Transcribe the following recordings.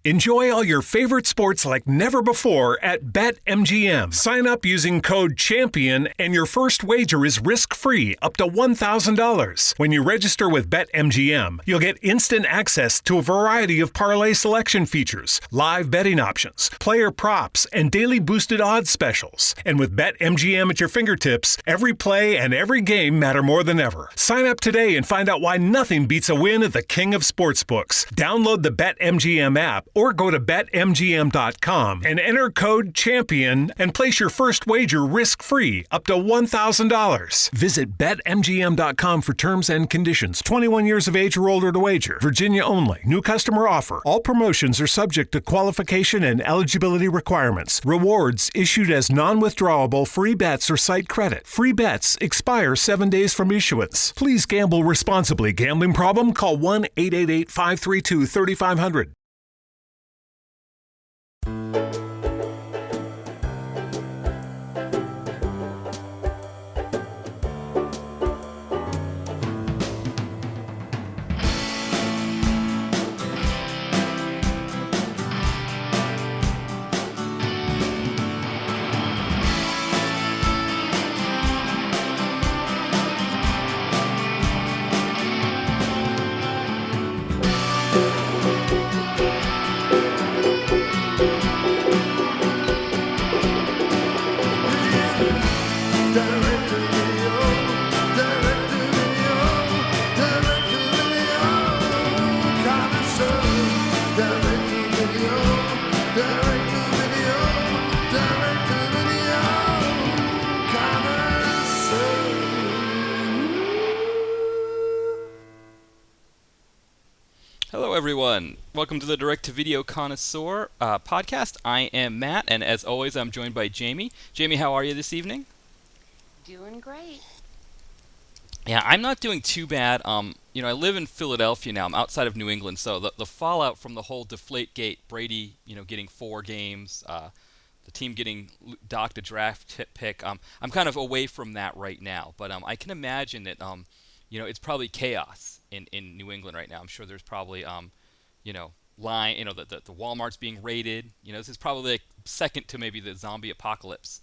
Enjoy all your favorite sports like never before at BetMGM. Sign up using code CHAMPION and your first wager is risk-free up to $1,000. When you register with BetMGM, you'll get instant access to a variety of parlay selection features, live betting options, player props, and daily boosted odds specials. And with BetMGM at your fingertips, every play and every game matter more than ever. Sign up today and find out why nothing beats a win at the king of sportsbooks. Download the BetMGM app or go to BetMGM.com and enter code CHAMPION and place your first wager risk-free up to $1,000. Visit BetMGM.com for terms and conditions. 21 years of age or older to wager. Virginia only. New customer offer. All promotions are subject to qualification and eligibility requirements. Rewards issued as non-withdrawable free bets or site credit. Free bets expire 7 days from issuance. Please gamble responsibly. Gambling problem? Call 1-888-532-3500. Hello, everyone. Welcome to the Direct-to-Video Connoisseur podcast. I am Matt, and as always, I'm joined by Jamie. Jamie, how are you this evening? Doing great. Yeah, I'm not doing too bad. I live in Philadelphia now. I'm outside of New England, so the fallout from the whole Deflategate, Brady, getting 4 games, the team getting docked a draft pick. I'm kind of away from that right now, but I can imagine that it's probably chaos in New England right now. I'm sure there's probably the Walmart's being raided. This is probably like second to maybe the zombie apocalypse.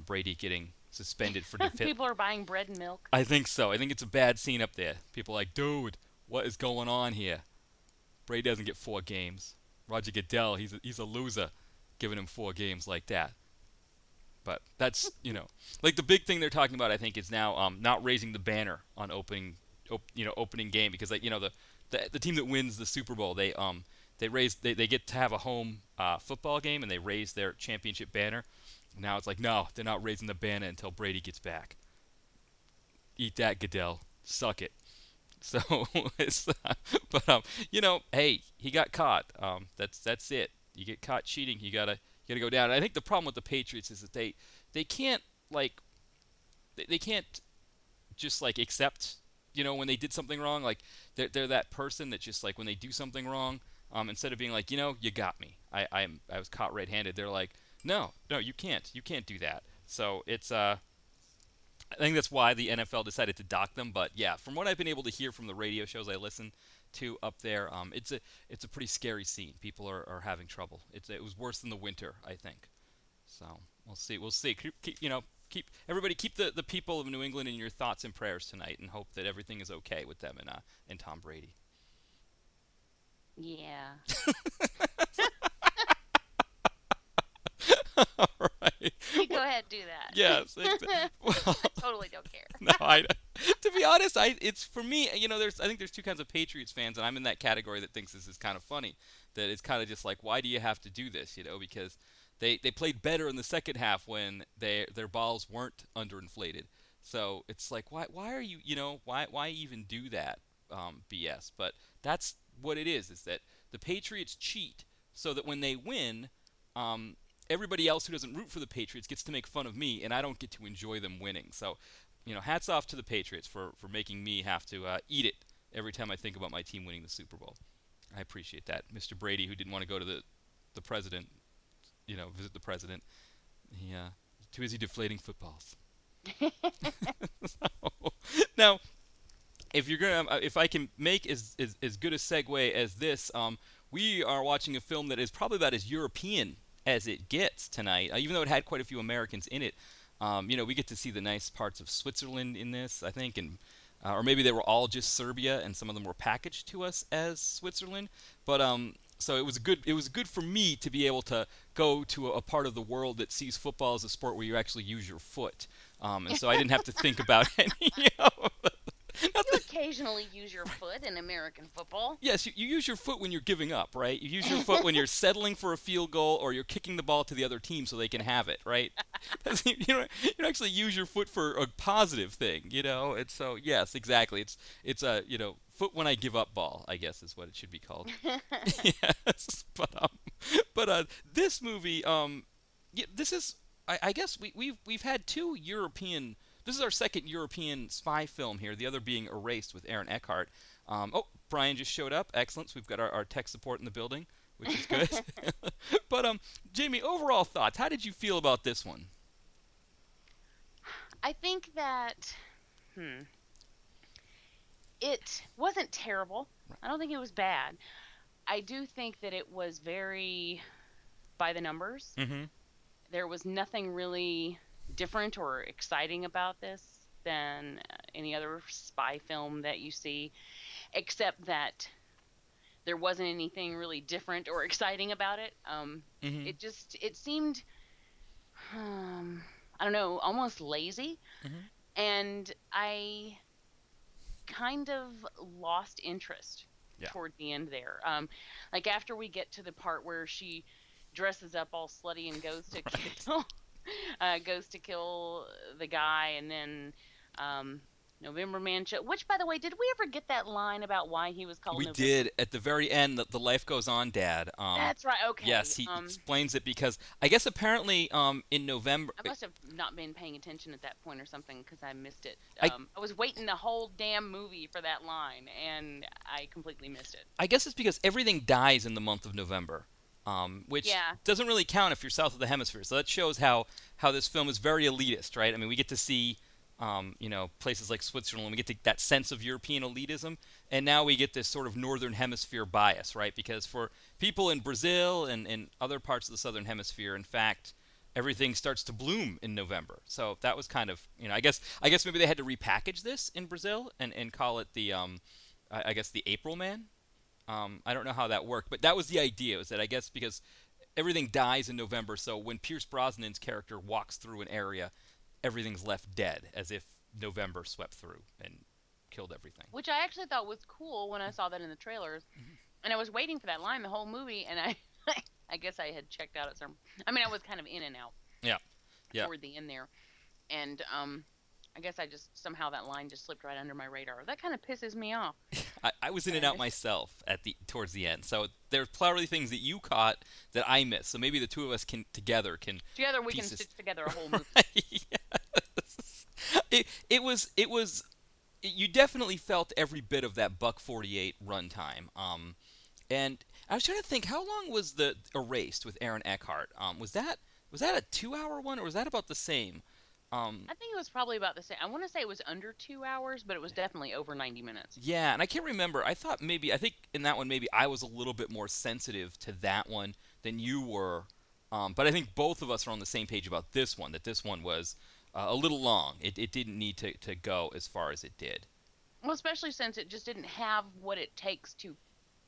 Brady getting suspended for People are buying bread and milk. I think so. I think it's a bad scene up there. People are like, dude, what is going on here? Brady doesn't get 4 games. Roger Goodell, he's a loser, giving him 4 games like that. But that's like the big thing they're talking about. I think is now not raising the banner on opening game, because the team that wins the Super Bowl, they get to have a home football game, and they raise their championship banner. Now it's like, no, they're not raising the banner until Brady gets back. Eat that, Goodell. Suck it. So hey, he got caught. That's it. You get caught cheating, you gotta go down. And I think the problem with the Patriots is that they can't they can't just accept when they did something wrong. Like they're that person that just when they do something wrong, instead of being like, you got me, I was caught red-handed, they're like, no, you can't do that. So it's I think that's why the NFL decided to dock them. But yeah, from what I've been able to hear from the radio shows I listen to up there, it's a pretty scary scene. People are having trouble. It was worse than the winter, I think. So we'll see. Keep everybody, keep the people of New England in your thoughts and prayers tonight, and hope that everything is okay with them and Tom Brady. Yeah. All right. You go ahead and do that. Yes. I totally don't care. No, to be honest, it's for me. I think there's 2 kinds of Patriots fans, and I'm in that category that thinks this is kind of funny. That it's kind of just like, why do you have to do this? Because they played better in the second half when their balls weren't underinflated. So it's like, why are you why even do that BS? But that's what it is that the Patriots cheat so that when they win, everybody else who doesn't root for the Patriots gets to make fun of me, and I don't get to enjoy them winning. So, hats off to the Patriots for making me have to eat it every time I think about my team winning the Super Bowl. I appreciate that. Mr. Brady, who didn't want to go to the president, visit the president, he too busy deflating footballs. Now, if I can make as good a segue as this, we are watching a film that is probably about as European as it gets tonight, even though it had quite a few Americans in it. We get to see the nice parts of Switzerland in this, I think, and or maybe they were all just Serbia, and some of them were packaged to us as Switzerland. But so it was good. It was good for me to be able to go to a part of the world that sees football as a sport where you actually use your foot, and so I didn't have to think about any. You occasionally use your foot in American football. Yes, you use your foot when you're giving up, right? You use your foot when you're settling for a field goal or you're kicking the ball to the other team so they can have it, right? You actually use your foot for a positive thing, And so, yes, exactly. It's a foot when I give up ball, I guess is what it should be called. Yes, but this movie, this is I guess we've had two European. This is our second European spy film here, the other being Erased with Aaron Eckhart. Brian just showed up. Excellent. So we've got our tech support in the building, which is good. But, Jamie, overall thoughts. How did you feel about this one? I think that it wasn't terrible. I don't think it was bad. I do think that it was very by the numbers. Mm-hmm. There was nothing really different or exciting about this than any other spy film that you see, except that there wasn't anything really different or exciting about it. Mm-hmm. It seemed, I don't know, almost lazy. Mm-hmm. And I kind of lost interest toward the end there. Like after we get to the part where she dresses up all slutty and goes to kill the guy, and then November Mann which, by the way, did we ever get that line about why he was called We November? did at the very end. The life goes on, Dad. That's right. Okay. Yes, he explains it because I guess apparently in November. I must have not been paying attention at that point or something because I missed it. I was waiting the whole damn movie for that line, and I completely missed it. I guess it's because everything dies in the month of November. Which doesn't really count if you're south of the hemisphere. So that shows how this film is very elitist, right? I mean, we get to see, places like Switzerland. We get to that sense of European elitism, and now we get this sort of northern hemisphere bias, right? Because for people in Brazil and other parts of the southern hemisphere, in fact, everything starts to bloom in November. So that was kind of, I guess maybe they had to repackage this in Brazil and call it the, I guess the April Man. I don't know how that worked, but that was the idea, was that I guess because everything dies in November, so when Pierce Brosnan's character walks through an area, everything's left dead, as if November swept through and killed everything. Which I actually thought was cool when I saw that in the trailers. Mm-hmm. And I was waiting for that line the whole movie, and I guess I had checked out at some... I mean, I was kind of in and out. Yeah. Toward the end there. And I guess somehow that line just slipped right under my radar. That kind of pisses me off. I was in and out myself towards the end. So there's probably things that you caught that I missed. So maybe the two of us can together we can stitch together a whole movie. Yes. It was you definitely felt every bit of that $1:48 runtime. And I was trying to think, how long was the Erased with Aaron Eckhart? Was that a 2-hour one, or was that about the same? I think it was probably about the same. I want to say it was under 2 hours, but it was definitely over 90 minutes. Yeah, and I can't remember. I think in that one maybe I was a little bit more sensitive to that one than you were. But I think both of us are on the same page about this one, that this one was a little long. It didn't need to go as far as it did. Well, especially since it just didn't have what it takes to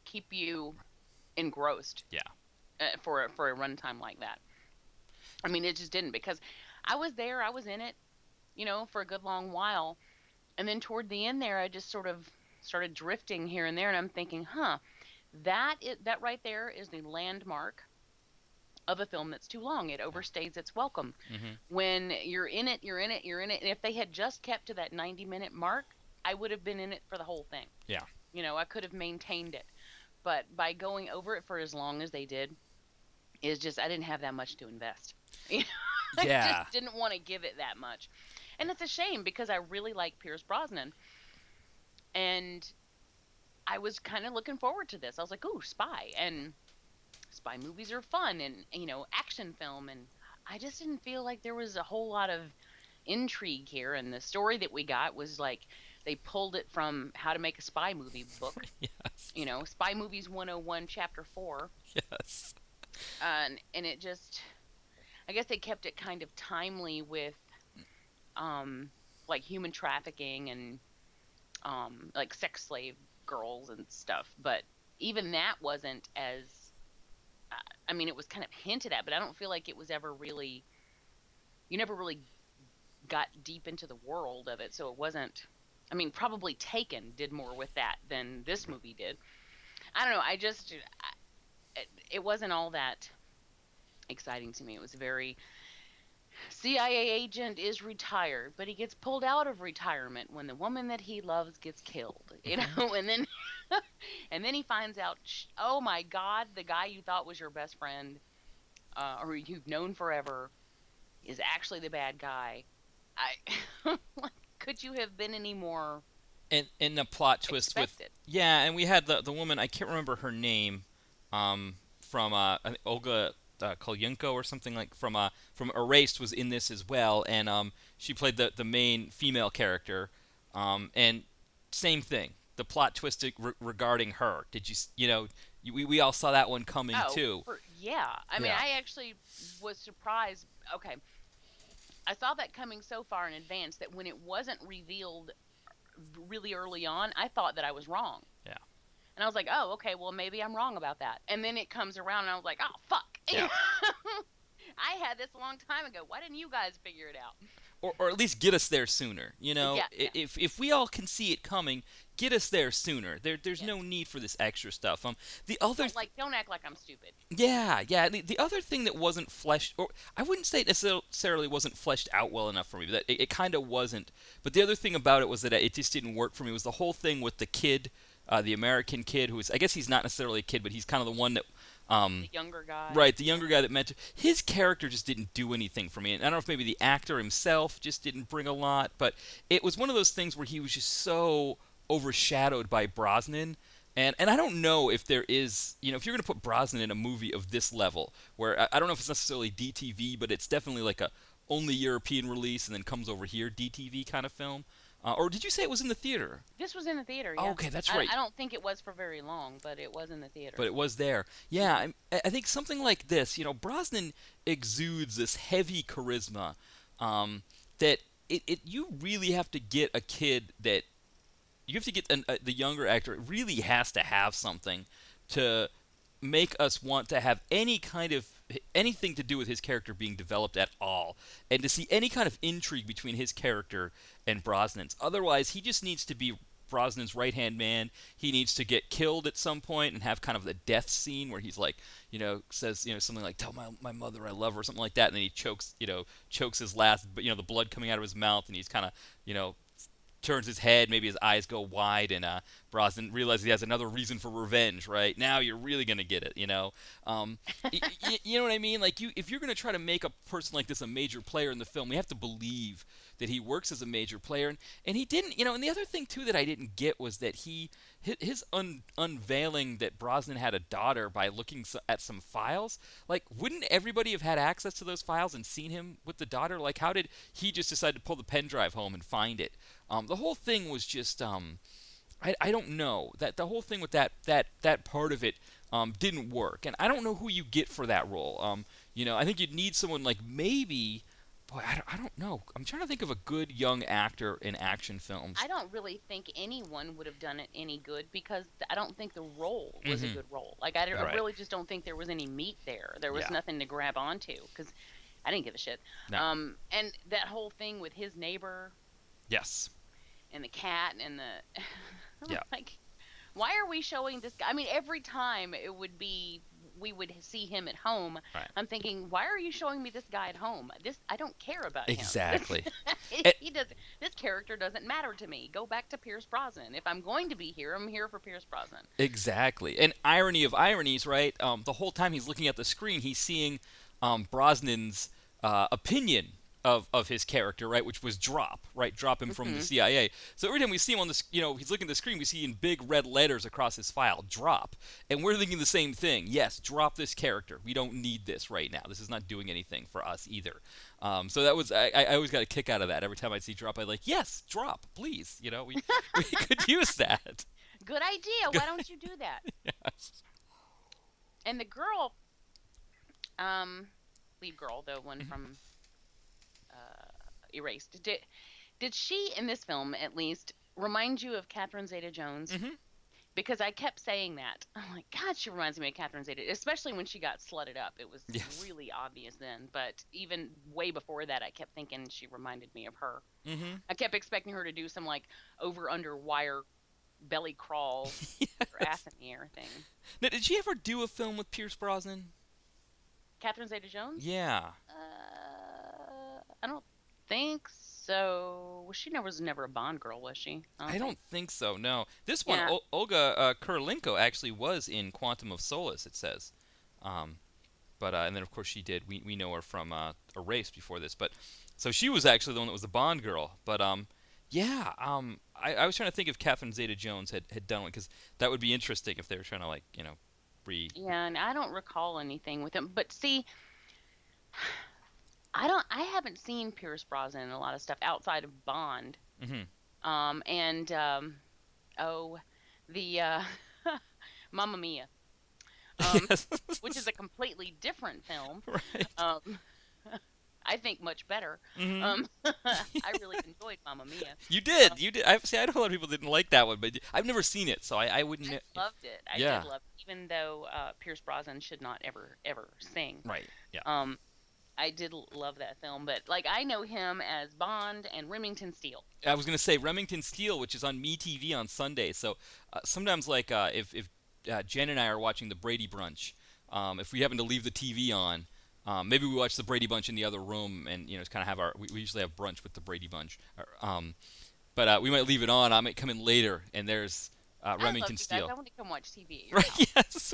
keep you engrossed. Yeah. For a runtime like that. I mean, it just didn't, because I was there, I was in it, for a good long while. And then toward the end there, I just sort of started drifting here and there, and I'm thinking, that right there is the landmark of a film that's too long. It overstays its welcome. Mm-hmm. When you're in it. And if they had just kept to that 90-minute mark, I would have been in it for the whole thing. Yeah. I could have maintained it. But by going over it for as long as they did, is just, I didn't have that much to invest. I just didn't want to give it that much. And it's a shame, because I really like Pierce Brosnan. And I was kind of looking forward to this. I was like, ooh, spy. And spy movies are fun, and, action film. And I just didn't feel like there was a whole lot of intrigue here. And the story that we got was like, they pulled it from How to Make a Spy Movie book. Yes. Spy Movies 101, Chapter 4. Yes. And it just, I guess they kept it kind of timely with, like human trafficking and, like sex slave girls and stuff. But even that wasn't as, I mean, it was kind of hinted at, but I don't feel like it was ever really, you never really got deep into the world of it. So it wasn't, I mean, probably Taken did more with that than this movie did. I don't know. It wasn't all that exciting to me. It was very, CIA agent is retired, but he gets pulled out of retirement when the woman that he loves gets killed, and then and then he finds out, oh my God, the guy you thought was your best friend, or you've known forever, is actually the bad guy. Like, could you have been any more? And the plot twist expected? and we had the woman, I can't remember her name, from I think Olga Kolyenko or something, like from Erased, was in this as well, and she played the main female character, and same thing, the plot twist regarding her. Did we all saw that one coming too? Yeah, I mean, I actually was surprised. Okay, I saw that coming so far in advance that when it wasn't revealed really early on, I thought that I was wrong. Yeah. And I was like, oh, okay, well, maybe I'm wrong about that. And then it comes around, and I was like, oh, fuck. Yeah. I had this a long time ago. Why didn't you guys figure it out? Or at least get us there sooner. Yeah. If we all can see it coming, get us there sooner. There's no need for this extra stuff. The other don't act like I'm stupid. Yeah. The other thing that wasn't fleshed, or I wouldn't say it necessarily wasn't fleshed out well enough for me, but it kind of wasn't. But the other thing about it was that it just didn't work for me. Was the whole thing with the kid, the American kid, who is, I guess he's not necessarily a kid, but he's kind of the one that. The younger guy. Right, the younger guy that meant to. His character just didn't do anything for me. And I don't know if maybe the actor himself just didn't bring a lot, but it was one of those things where he was just so overshadowed by Brosnan. And I don't know if there is, if you're going to put Brosnan in a movie of this level, where I don't know if it's necessarily DTV, but it's definitely like a only European release and then comes over here DTV kind of film. Or did you say it was in the theater? This was in the theater, yeah. Oh, okay, that's right. I don't think it was for very long, but it was in the theater. But it was there. Yeah, I think something like this, Brosnan exudes this heavy charisma that you really have to get a kid that, you have to get the younger actor, it really has to have something to make us want to have anything to do with his character being developed at all, and to see any kind of intrigue between his character and Brosnan's. Otherwise, he just needs to be Brosnan's right-hand man. He needs to get killed at some point and have kind of the death scene where he's like, says, something like, tell my mother I love her, or something like that, and then he chokes his last, but the blood coming out of his mouth, and he's kind of, turns his head, maybe his eyes go wide, and Brosnan realizes he has another reason for revenge, right? Now you're really going to get it, you know what I mean? Like, if you're going to try to make a person like this a major player in the film, we have to believe that he works as a major player, and he didn't, and the other thing, too, that I didn't get was that his unveiling that Brosnan had a daughter by looking at some files, like, wouldn't everybody have had access to those files and seen him with the daughter? Like, how did he just decide to pull the pen drive home and find it? The whole thing was just, I don't know. That the whole thing with that part of it didn't work, and I don't know who you get for that role. I think you'd need someone like maybe. Boy, I don't know. I'm trying to think of a good young actor in action films. I don't really think anyone would have done it any good because I don't think the role was a good role. Like, I really just don't think there was any meat there. There was nothing to grab onto because I didn't give a shit. No. And that whole thing with his neighbor. Yes. And the cat and the. Yeah. Like, why are we showing this guy? I mean, every time it would be. We would see him at home. Right. I'm thinking, why are you showing me this guy at home? I don't care about him. Exactly. He doesn't. This character doesn't matter to me. Go back to Pierce Brosnan. If I'm going to be here, I'm here for Pierce Brosnan. Exactly. And irony of ironies, right? The whole time he's looking at the screen, he's seeing Brosnan's opinion of his character, right, which was drop him from the CIA. So every time we see him on this, he's looking at the screen, we see in big red letters across his file, drop. And we're thinking the same thing. Yes, drop this character. We don't need this right now. This is not doing anything for us either. So that was, I always got a kick out of that. Every time I'd see drop, I'd like, yes, drop, please. We could use that. Good idea. Why don't you do that? Yes. And the girl, lead girl, the one from Erased, did she, in this film at least, remind you of Catherine Zeta-Jones? Mm-hmm. Because I kept saying that. I'm like, God, she reminds me of Catherine Zeta, especially when she got slutted up. It was really obvious then. But even way before that, I kept thinking she reminded me of her. Mm-hmm. I kept expecting her to do some, like, over-under wire belly crawl or ass in the air thing. Now, did she ever do a film with Pierce Brosnan? Catherine Zeta-Jones? Yeah. I don't think so. She was never a Bond girl, was she? I don't think so, no. This one, Yeah. Olga Kurylenko actually was in Quantum of Solace, it says. But and then, of course, she did. We know her from Erased before this. But so she was actually the one that was the Bond girl. But, yeah, I was trying to think if Catherine Zeta-Jones had done one, because that would be interesting if they were trying to, like, Yeah, and I don't recall anything with him. But see, I haven't seen Pierce Brosnan in a lot of stuff outside of Bond. Mm-hmm. The Mamma Mia, Yes. which is a completely different film. Right. I think much better. Mm-hmm. I really enjoyed Mamma Mia. You did. I know a lot of people didn't like that one, but I've never seen it, so I wouldn't. I loved it. I Yeah. did love it, even though Pierce Brosnan should not ever sing. Right. Yeah. I did love that film, but like I know him as Bond and Remington Steele. I was gonna say Remington Steele, which is on MeTV on Sunday. So sometimes, like if Jen and I are watching the Brady Brunch, if we happen to leave the TV on, maybe we watch the Brady Bunch in the other room, and it's kind of have we usually have brunch with the Brady Bunch. But we might leave it on. I might come in later, and there's Remington Steele. I want to come watch TV at your Right? house.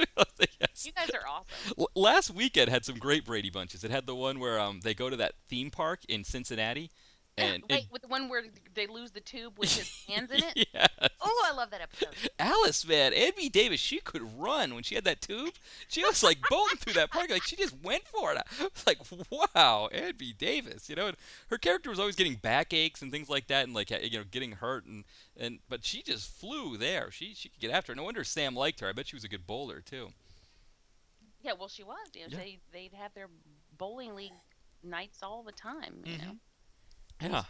Yes. You guys are awesome. Last weekend had some great Brady Bunches. It had the one where they go to that theme park in Cincinnati. And with the one where they lose the tube with his hands in it? Yes. Oh, I love that episode. Alice, man, Ann B. Davis, she could run when she had that tube. She was like bolting through that park, like she just went for it. I was like, wow, Ann B. Davis, And her character was always getting backaches and things like that, and like getting hurt, but she just flew there. She could get after her. No wonder Sam liked her. I bet she was a good bowler too. Yeah, well, she was. They'd have their bowling league nights all the time. Yeah.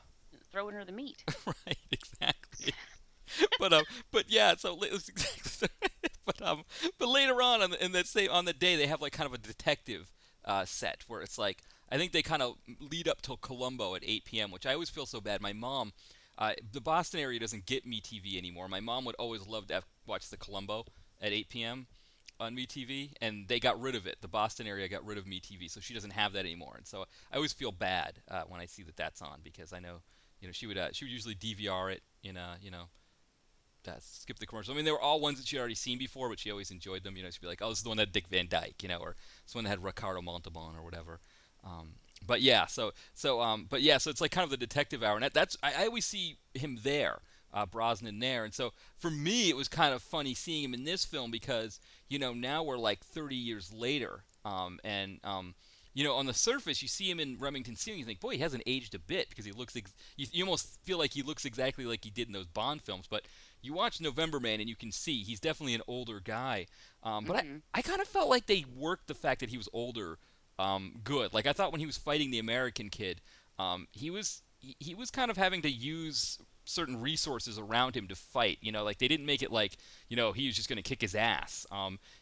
Throwing her the meat. Right, exactly. but yeah, so but later on in that on the day they have like kind of a detective set where it's like I think they kind of lead up till Columbo at 8 p.m., which I always feel so bad. My mom, the Boston area doesn't get MeTV anymore. My mom would always love to watch the Columbo at 8 p.m. on MeTV, and they got rid of it. The Boston area got rid of MeTV, so she doesn't have that anymore. And so I always feel bad when I see that that's on, because I know, she would usually DVR it skip the commercials. I mean, they were all ones that she'd already seen before, but she always enjoyed them. She'd be like, oh, this is the one that had Dick Van Dyke, or this one that had Ricardo Montalban or whatever. But it's like kind of the detective hour, and I always see him there. Brosnan there, and so for me it was kind of funny seeing him in this film because now we're like 30 years later, and on the surface you see him in Remington Steele and you think, boy, he hasn't aged a bit, because he looks you almost feel like he looks exactly like he did in those Bond films, but you watch November Man and you can see he's definitely an older guy, but I kind of felt like they worked the fact that he was older good. Like I thought when he was fighting the American kid, he was kind of having to use certain resources around him to fight. Like they didn't make it like he was just going to kick his ass.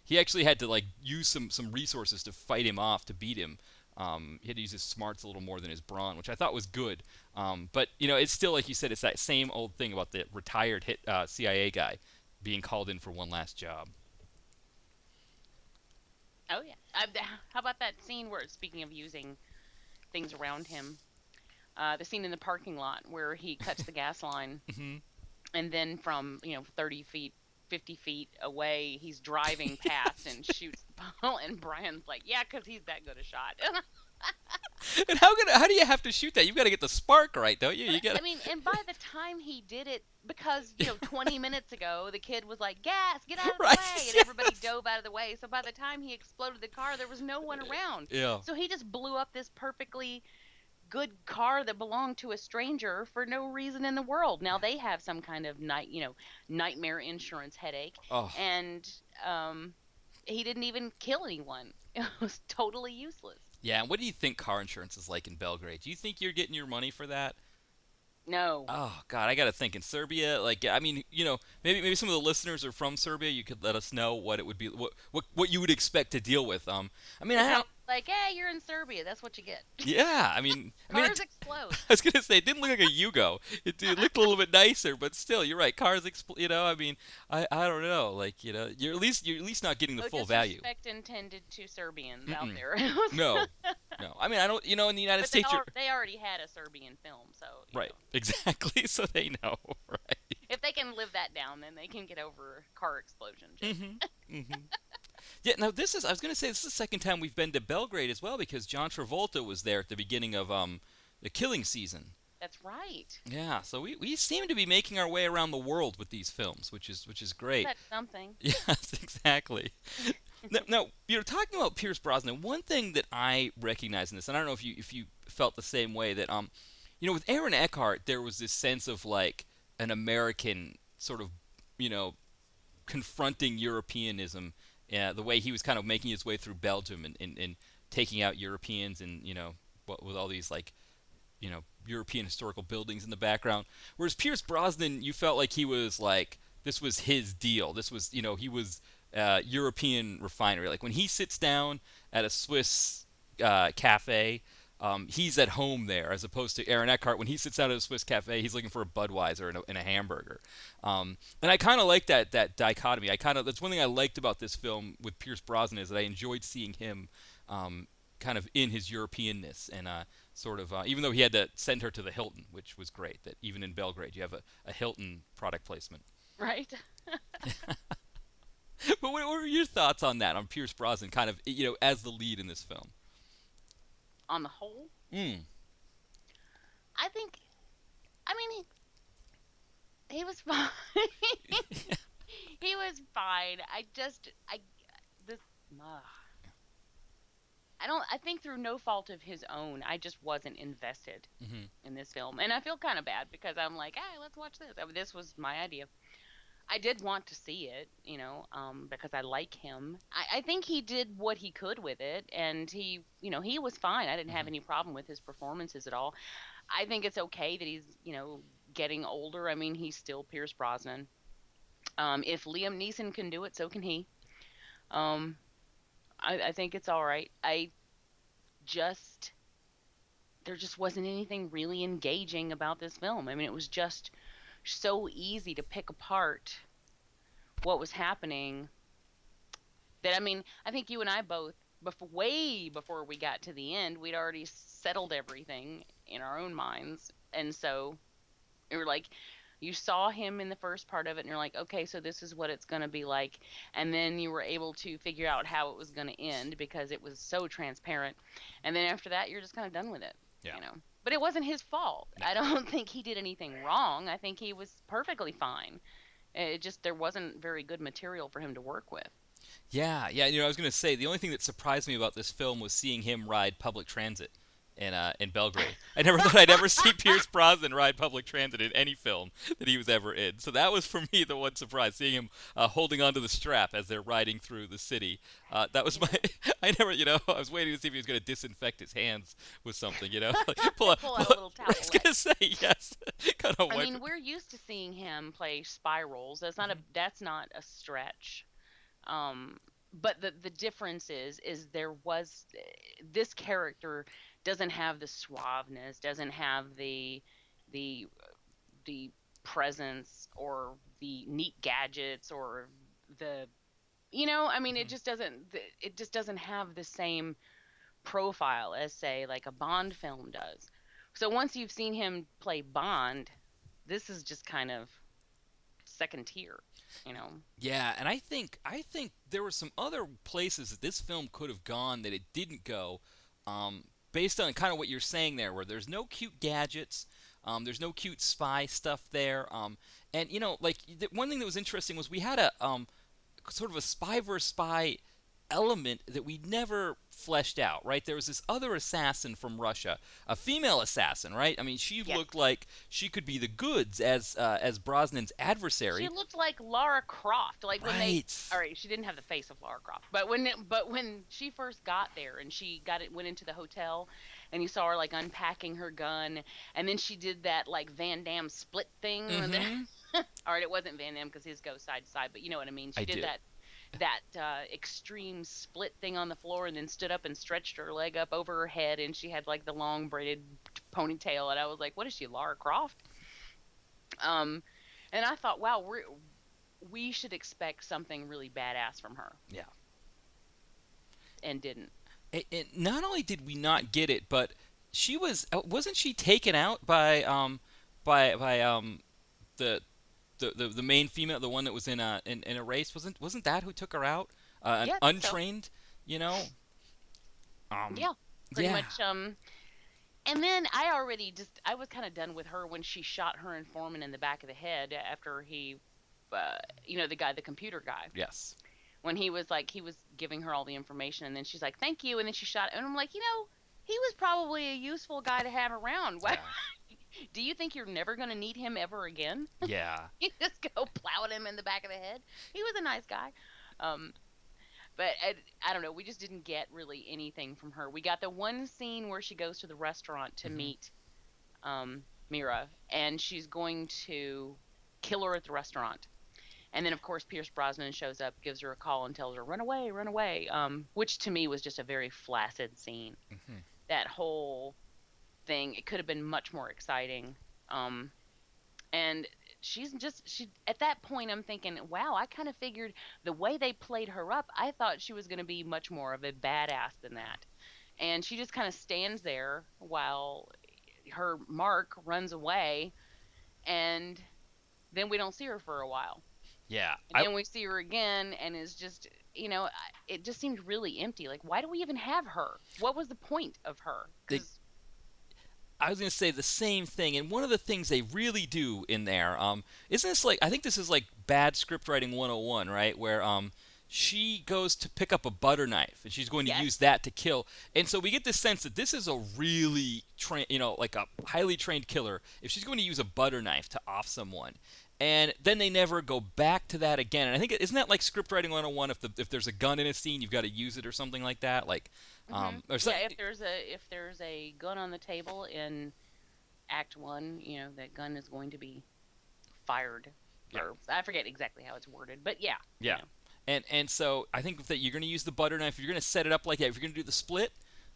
He actually had to like use some resources to fight him off, to beat him. He had to use his smarts a little more than his brawn, which I thought was good. But it's still, like you said, it's that same old thing about the retired CIA guy being called in for one last job. Oh yeah. How about that scene where, speaking of using things around him, the scene in the parking lot where he cuts the gas line, and then from 30 feet, 50 feet away, he's driving past and shoots the ball, and Brian's like, yeah, because he's that good a shot. And how do you have to shoot that? You've got to get the spark right, don't you? I mean, and by the time he did it, because 20 minutes ago the kid was like, gas, get out of the way, and everybody dove out of the way. So by the time he exploded the car, there was no one around. Yeah. So he just blew up this perfectly good car that belonged to a stranger for no reason in the world. Now they have some kind of nightmare insurance headache, Oh. and he didn't even kill anyone. It was totally useless. Yeah, and what do you think car insurance is like in Belgrade? Do you think you're getting your money for that? No. Oh God, I gotta think. In Serbia, like, I mean, maybe some of the listeners are from Serbia. You could let us know what it would be, what you would expect to deal with. I mean, I don't. Like, hey, you're in Serbia. That's what you get. Yeah, I mean, cars explode. I was gonna say it didn't look like a Yugo. It looked a little bit nicer, but still, you're right. Cars explode. I mean, I don't know. Like, you're at least not getting the full value. Disrespect intended to Serbians out there. No. I mean, I don't. In the United States, they already had a Serbian film, so right, exactly. So they know, right? If they can live that down, then they can get over car explosions. Yeah, now I was going to say, this is the second time we've been to Belgrade as well, because John Travolta was there at the beginning of the Killing season. That's right. Yeah, so we seem to be making our way around the world with these films, which is great. That's something. Yes, exactly. now, you're talking about Pierce Brosnan. One thing that I recognize in this, and I don't know if you felt the same way, that with Aaron Eckhart, there was this sense of like an American sort of, confronting Europeanism. The way he was kind of making his way through Belgium and taking out Europeans, and with all these like European historical buildings in the background. Whereas Pierce Brosnan, you felt like he was like, this was his deal. This was he was European refinery. Like when he sits down at a Swiss cafe, he's at home there, as opposed to Aaron Eckhart. When he sits down at a Swiss cafe, he's looking for a Budweiser and a hamburger. And I kind of like that dichotomy. That's one thing I liked about this film with Pierce Brosnan, is that I enjoyed seeing him kind of in his Europeanness, and sort of even though he had to send her to the Hilton, which was great. That even in Belgrade you have a Hilton product placement. Right. But what were your thoughts on that, on Pierce Brosnan, kind of as the lead in this film? On the whole, I think, I mean, he was fine. He was fine. I think through no fault of his own, I just wasn't invested in this film. And I feel kind of bad, because I'm like, hey, let's watch this. I mean, this was my idea. I did want to see it, because I like him. I think he did what he could with it, and he was fine. I didn't have any problem with his performances at all. I think it's okay that he's, getting older. I mean, he's still Pierce Brosnan. If Liam Neeson can do it, so can he. I think it's all right. There just wasn't anything really engaging about this film. I mean, it was just so easy to pick apart what was happening, that, I mean, I think you and I both, way before we got to the end, we'd already settled everything in our own minds. And so we were like, you saw him in the first part of it, and you're like, okay, so this is what it's going to be like. And then you were able to figure out how it was going to end, because it was so transparent. And then after that, you're just kind of done with it. Yeah. But it wasn't his fault. No. I don't think he did anything wrong. I think he was perfectly fine. It just, there wasn't very good material for him to work with. Yeah. I was going to say, the only thing that surprised me about this film was seeing him ride public transit in Belgrade. I never thought I'd ever see Pierce Brosnan ride public transit in any film that he was ever in. So that was, for me, the one surprise, seeing him holding onto the strap as they're riding through the city. That was my. I was waiting to see if he was going to disinfect his hands with something. Like, pull out a little towel. I was going to say yes. I mean, we're used to seeing him play spy roles. That's not a stretch. But the difference is there was this character doesn't have the suaveness, doesn't have the presence or the neat gadgets or the it just doesn't have the same profile as, say, like a Bond film does. So once you've seen him play Bond, this is just kind of second tier. Yeah, and I think there were some other places that this film could have gone that it didn't go, based on kind of what you're saying there, where there's no cute gadgets, there's no cute spy stuff there, and like one thing that was interesting was we had a sort of a spy versus spy element that we never fleshed out, right? There was this other assassin from Russia, a female assassin, right? I mean, she looked like she could be the goods as Brosnan's adversary. She looked like Lara Croft, like when all right, she didn't have the face of Lara Croft, but when she first got there and went into the hotel, and you saw her like unpacking her gun, and then she did that like Van Damme split thing. All right, it wasn't Van Damme because his goes side to side, but you know what I mean. She did that extreme split thing on the floor, and then stood up and stretched her leg up over her head, and she had like the long braided ponytail, and I was like, what is she, Lara Croft? And I thought, wow, we should expect something really badass from her. Yeah. And didn't. And not only did we not get it, but she wasn't she taken out by the main female, the one that was in a race? Wasn't that who took her out? An untrained, so. You know. Yeah, pretty much. And then I was kind of done with her when she shot her informant in the back of the head after he, the computer guy. Yes. When he was giving her all the information, and then she's like, "Thank you," and then she shot, and I'm like, he was probably a useful guy to have around. Why? Yeah. Do you think you're never going to need him ever again? Yeah. You just go plowing him in the back of the head. He was a nice guy. But I don't know. We just didn't get really anything from her. We got the one scene where she goes to the restaurant to meet Mira, and she's going to kill her at the restaurant. And then, of course, Pierce Brosnan shows up, gives her a call, and tells her, run away, run away, which to me was just a very flaccid scene. Mm-hmm. That whole thing, it could have been much more exciting. And she at that point, I'm thinking, wow, I kind of figured the way they played her up, I thought she was going to be much more of a badass than that. And she just kind of stands there while her Mark runs away, and then we don't see her for a while. Yeah. And then we see her again, and it's just, it just seemed really empty. Like, why do we even have her? What was the point of her? I was going to say the same thing, and one of the things they really do in there, isn't this I think this is like bad script writing 101, right? Where she goes to pick up a butter knife, and she's going to use that to kill. And so we get this sense that this is a really like a highly trained killer if she's going to use a butter knife to off someone. And then they never go back to that again. And I think, isn't that like script writing 101? If there's a gun in a scene, you've got to use it or something like that. Like, or something. Yeah, if there's a gun on the table in Act 1, that gun is going to be fired. Yeah. Or I forget exactly how it's worded, but yeah. Yeah. And so I think that you're going to use the butter knife. If you're going to set it up like that, if you're going to do the split,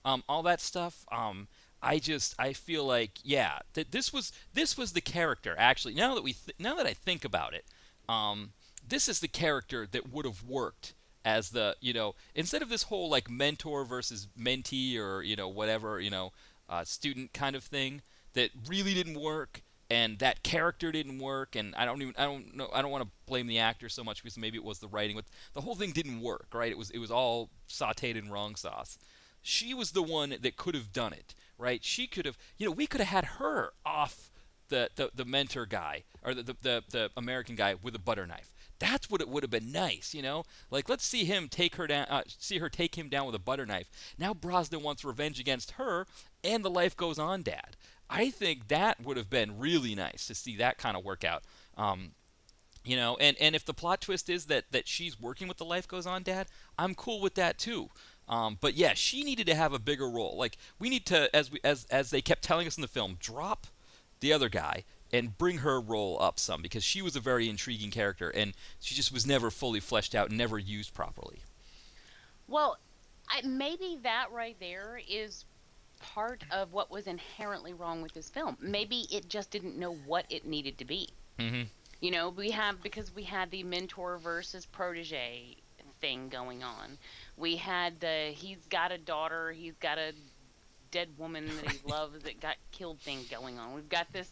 all that stuff. I feel like that this was the character actually. Now that I think about it, this is the character that would have worked as the instead of this whole like mentor versus mentee or whatever student kind of thing that really didn't work, and that character didn't work, and I don't want to blame the actor so much because maybe it was the writing, but the whole thing didn't work, right? It was all sautéed in wrong sauce. She was the one that could have done it. Right, she could have, we could have had her off the mentor guy or the American guy with a butter knife. That's what it would have been nice, Like, let's see him take her down, see her take him down with a butter knife. Now Brosnan wants revenge against her, and the life goes on, Dad. I think that would have been really nice to see that kind of work out. And if the plot twist is that she's working with the life goes on, Dad, I'm cool with that too. But yeah, she needed to have a bigger role. Like, we need to, as they kept telling us in the film, drop the other guy and bring her role up some, because she was a very intriguing character and she just was never fully fleshed out and never used properly. Well, maybe that right there is part of what was inherently wrong with this film. Maybe it just didn't know what it needed to be. Mm-hmm. Because we had the mentor versus protege thing going on. We had he's got a daughter, he's got a dead woman that he loves that got killed thing going on. We've got this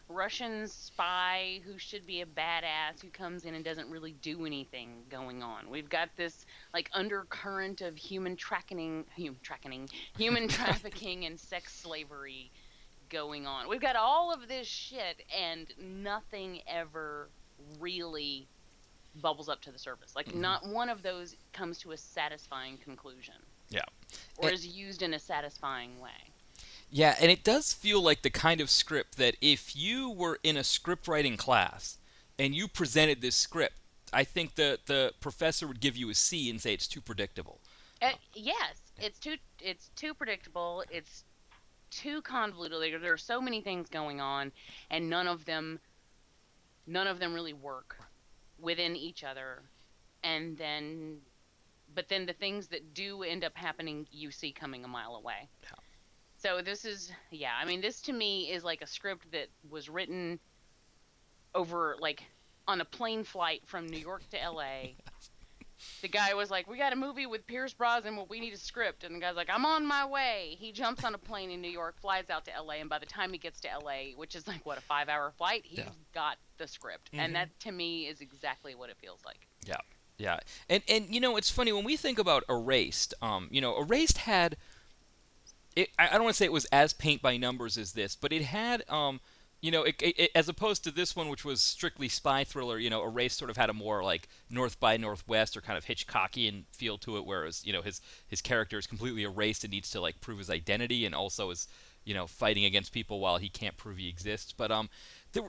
Russian spy who should be a badass who comes in and doesn't really do anything going on. We've got this like undercurrent of human trafficking and sex slavery going on. We've got all of this shit, and nothing ever really bubbles up to the surface. Like, not one of those comes to a satisfying conclusion. Yeah. Or is used in a satisfying way. Yeah, and it does feel like the kind of script that if you were in a script writing class and you presented this script, I think the professor would give you a C and say it's too predictable. Yes, it's too predictable. It's too convoluted. There are so many things going on, and none of them really work within each other. And then, but then the things that do end up happening, you see coming a mile away. Yeah. So this is, I mean, this to me is like a script that was written over, like, on a plane flight from New York to LA. The guy was like, we got a movie with Pierce Brosnan, well, we need a script. And the guy's like, I'm on my way. He jumps on a plane in New York, flies out to LA, and by the time he gets to LA, which is like, what, a 5-hour flight, he's got the script. And that, to me, is exactly what it feels like. Yeah, yeah. And you know, it's funny, when we think about Erased, you know, Erased had... I don't want to say it was as paint by numbers as this, but it had, you know, it, as opposed to this one, which was strictly spy thriller, you know, Erased sort of had a more like North by Northwest or kind of Hitchcockian feel to it, whereas, you know, his character is completely erased and needs to like prove his identity, and also is, you know, fighting against people while he can't prove he exists. But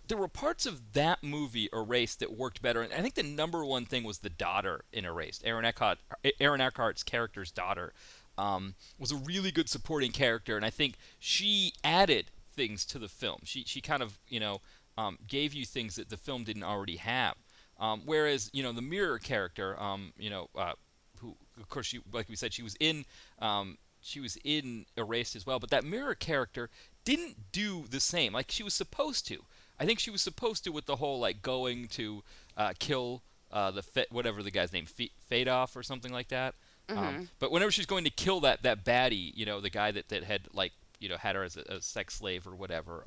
there were parts of that movie, Erased, that worked better, and I think the number one thing was the daughter in Erased. Aaron Eckhart's character's daughter. Was a really good supporting character, and I think she added things to the film. She kind of, you know, gave you things that the film didn't already have. Whereas, you know, the mirror character, you know, who, of course, she, like we said, she was in Erased as well, but that mirror character didn't do the same like she was supposed to. I think she was supposed to with the whole like going to kill whatever the guy's name, Fadoff or something like that. But whenever she's going to kill that baddie, you know, the guy that had like, you know, had her as a sex slave or whatever,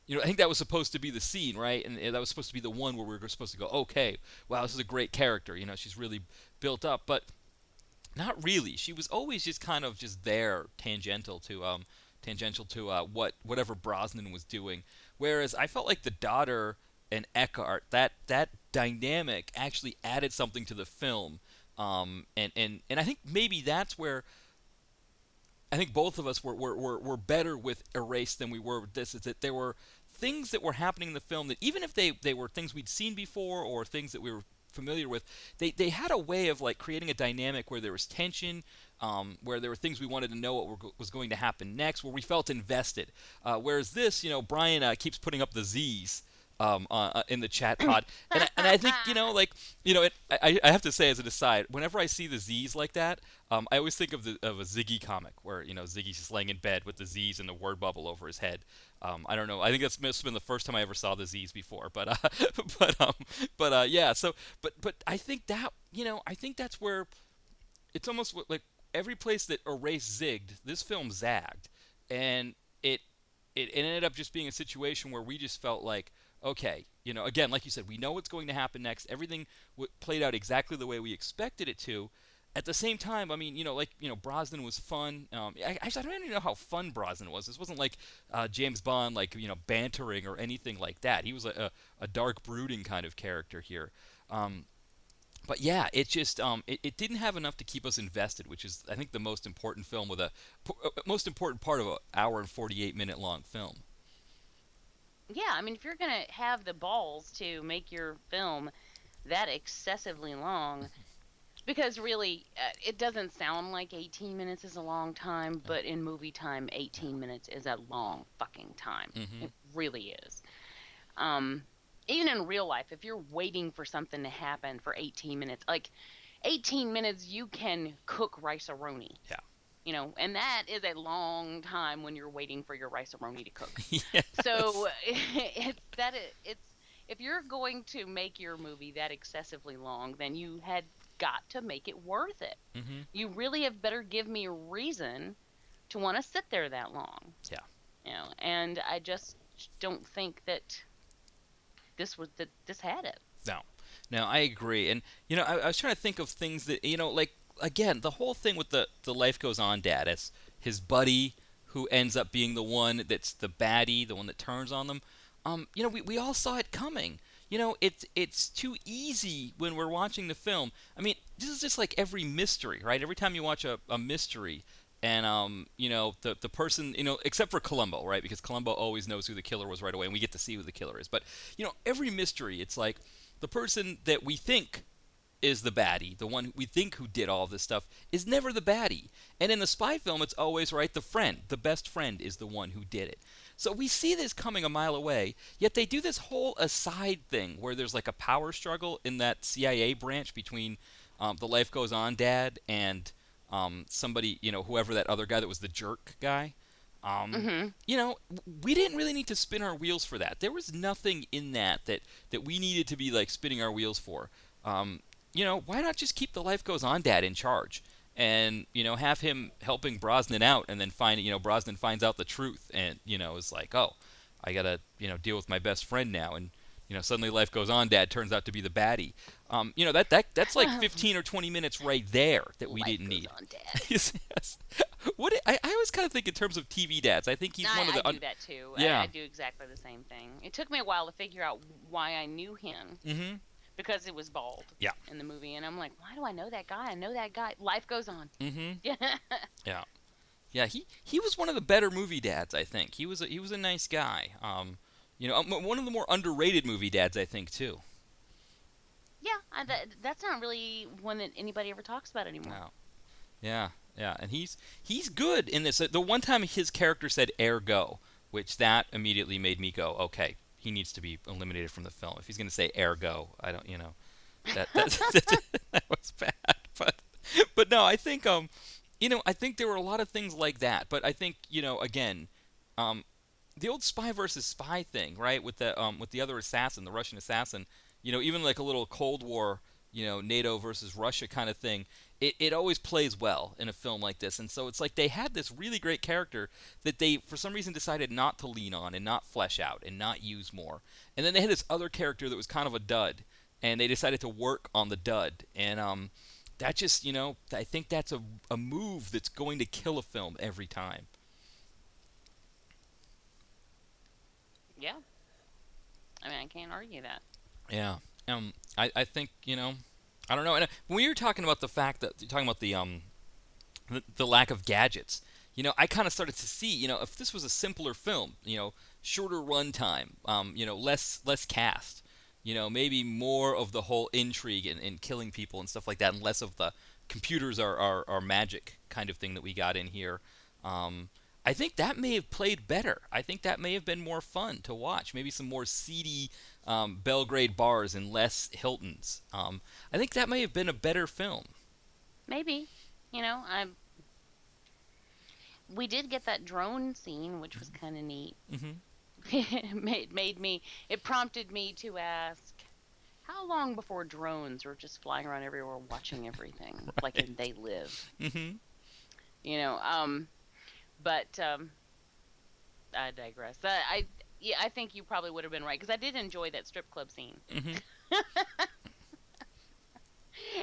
you know, I think that was supposed to be the scene, right? And that was supposed to be the one where we were supposed to go, okay, wow, this is a great character, you know, she's really built up, but not really. She was always just kind of just there, tangential to whatever Brosnan was doing. Whereas I felt like the daughter and Eckhart, that dynamic actually added something to the film. And I think maybe that's where I think both of us were better with Erased than we were with this, is that there were things that were happening in the film that even if they were things we'd seen before or things that we were familiar with, they had a way of like creating a dynamic where there was tension, where there were things we wanted to know what was going to happen next, where we felt invested. Whereas this, you know, Brian keeps putting up the Z's in the chat pod, and I think, you know, like, you know, I have to say as an aside, whenever I see the Z's like that, I always think of a Ziggy comic where, you know, Ziggy's just laying in bed with the Z's and the word bubble over his head. I don't know. I think that's must have been the first time I ever saw the Z's before, but yeah. So, but I think that, you know, I think that's where it's almost like every place that Erased zigged, this film zagged, and it ended up just being a situation where we just felt like, okay, you know, again, like you said, we know what's going to happen next. Everything played out exactly the way we expected it to. At the same time, I mean, you know, like, you know, Brosnan was fun. Actually, I don't even know how fun Brosnan was. This wasn't like James Bond, like, you know, bantering or anything like that. He was a dark, brooding kind of character here. But yeah, it just it didn't have enough to keep us invested, which is, I think, the most important film with most important part of an hour and 48-minute long film. Yeah, I mean, if you're going to have the balls to make your film that excessively long, because really, it doesn't sound like 18 minutes is a long time, but in movie time, 18 minutes is a long fucking time. Mm-hmm. It really is. Even in real life, if you're waiting for something to happen for 18 minutes, like 18 minutes, you can cook rice-a-roni. Yeah. You know, and that is a long time when you're waiting for your rice-a-roni to cook. Yes. So it's if you're going to make your movie that excessively long, then you had got to make it worth it. Mm-hmm. You really have better give me a reason to want to sit there that long. Yeah. You know, and I just don't think that this had it. No, I agree. And, you know, I was trying to think of things that, you know, like, again, the whole thing with the Life Goes On dad as his buddy who ends up being the one that's the baddie, the one that turns on them. You know, we all saw it coming. it's too easy when we're watching the film. I mean, this is just like every mystery, right? Every time you watch a mystery, and the person, except for Columbo, right? Because Columbo always knows who the killer was right away, and we get to see who the killer is. But every mystery, it's like the person that we think is the baddie, the one we think who did all this stuff, is never the baddie. And in the spy film, it's always, right, the best friend is the one who did it. So we see this coming a mile away, yet they do this whole aside thing where there's like a power struggle in that CIA branch between the Life Goes On dad and somebody, whoever that other guy that was the jerk guy. We didn't really need to spin our wheels for that. There was nothing in that we needed to be like spinning our wheels for. Why not just keep the Life Goes On dad in charge and, have him helping Brosnan out, and then Brosnan finds out the truth and, is like, oh, I got to, deal with my best friend now. And, suddenly Life Goes On dad turns out to be the baddie. That's like 15 or 20 minutes right there that we didn't need. On, Dad. Yes. I always kind of think in terms of TV dads. I think he's one of the... I do that too. Yeah. I do exactly the same thing. It took me a while to figure out why I knew him. Mm-hmm. Because it was bald in the movie. And I'm like, why do I know that guy? I know that guy. Life Goes On. Mm-hmm. Yeah. Yeah, he was one of the better movie dads, I think. He was a nice guy. One of the more underrated movie dads, I think, too. Yeah, that's not really one that anybody ever talks about anymore. No. Yeah, and he's good in this. The one time his character said "ergo," which that immediately made me go, okay, he needs to be eliminated from the film. If he's going to say "ergo," I don't, that was bad. But no, I think I think there were a lot of things like that. But I think again, the old spy versus spy thing, right? With the other assassin, the Russian assassin. Even like a little Cold War, NATO versus Russia kind of thing, it always plays well in a film like this. And so it's like they had this really great character that they, for some reason, decided not to lean on and not flesh out and not use more. And then they had this other character that was kind of a dud, and they decided to work on the dud. And that just, I think that's a move that's going to kill a film every time. Yeah. I mean, I can't argue that. Yeah. I think, I don't know. And when you were talking about the fact that you're talking about the lack of gadgets, I kind of started to see, if this was a simpler film, shorter run time, less cast, maybe more of the whole intrigue and killing people and stuff like that, and less of the computers are magic kind of thing that we got in here. I think that may have played better. I think that may have been more fun to watch. Maybe some more seedy Belgrade bars and less Hiltons. I think that may have been a better film. Maybe. We did get that drone scene, which was kind of neat. Mm-hmm. It prompted me to ask, how long before drones were just flying around everywhere watching everything, right. Like in They Live? Mm-hmm. But I digress. I think you probably would have been right, because I did enjoy that strip club scene. Mm-hmm.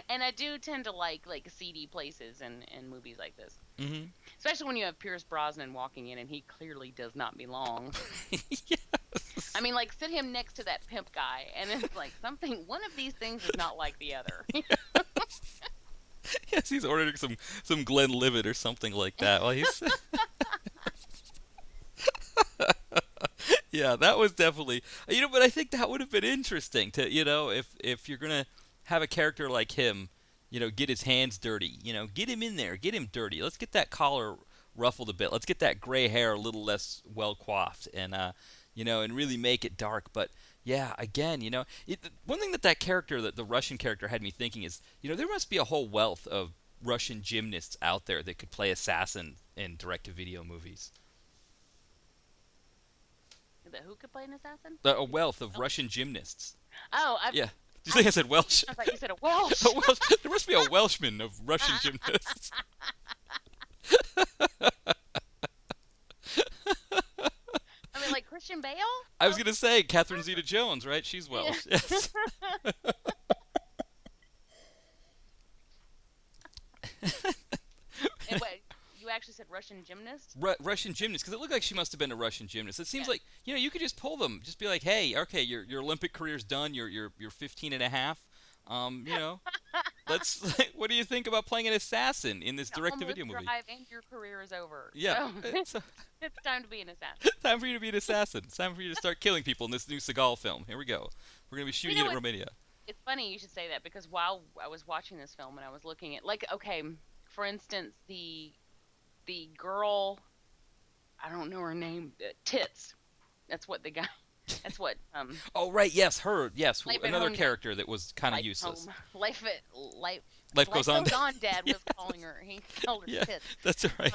And I do tend to like seedy places in movies like this. Mm-hmm. Especially when you have Pierce Brosnan walking in and he clearly does not belong. Yes. I mean, like, sit him next to that pimp guy and it's like one of these things is not like the other. Yes, he's ordering some Glenlivet or something like that. Well, he's yeah, that was definitely, but I think that would have been interesting to, if you're gonna have a character like him, get his hands dirty, get him in there, get him dirty. Let's get that collar ruffled a bit. Let's get that gray hair a little less well coiffed, and and really make it dark. But yeah, again, one thing that character, the Russian character, had me thinking is, there must be a whole wealth of Russian gymnasts out there that could play assassin in direct-to-video movies. Who could play an assassin? A wealth of Russian gymnasts. Oh, yeah. Did you think I said Welsh? I thought you said a Welsh. A Welsh. There must be a Welshman of Russian gymnasts. I mean, like Christian Bale? I was going to say Catherine Zeta-Jones, right? She's Welsh. Yeah. Yes. And wait, you actually said Russian gymnast? Russian gymnast, because it looked like she must have been a Russian gymnast. It seems like, you could just pull them. Just be like, hey, okay, your Olympic career's done. You're 15 and a half. What do you think about playing an assassin in this direct-to-video movie? And your career is over. Yeah. So, it's time to be an assassin. Time for you to be an assassin. It's time for you to start killing people in this new Seagal film. Here we go. We're going to be shooting it in Romania. It's funny you should say that, because while I was watching this film and I was looking at, like, okay, for instance, the girl, I don't know her name, Tits. That's what the guy. That's what. Oh right, yes, her, yes, another Home character that was kind of useless. Life goes on. Dad was calling her. He called her Tits. That's right.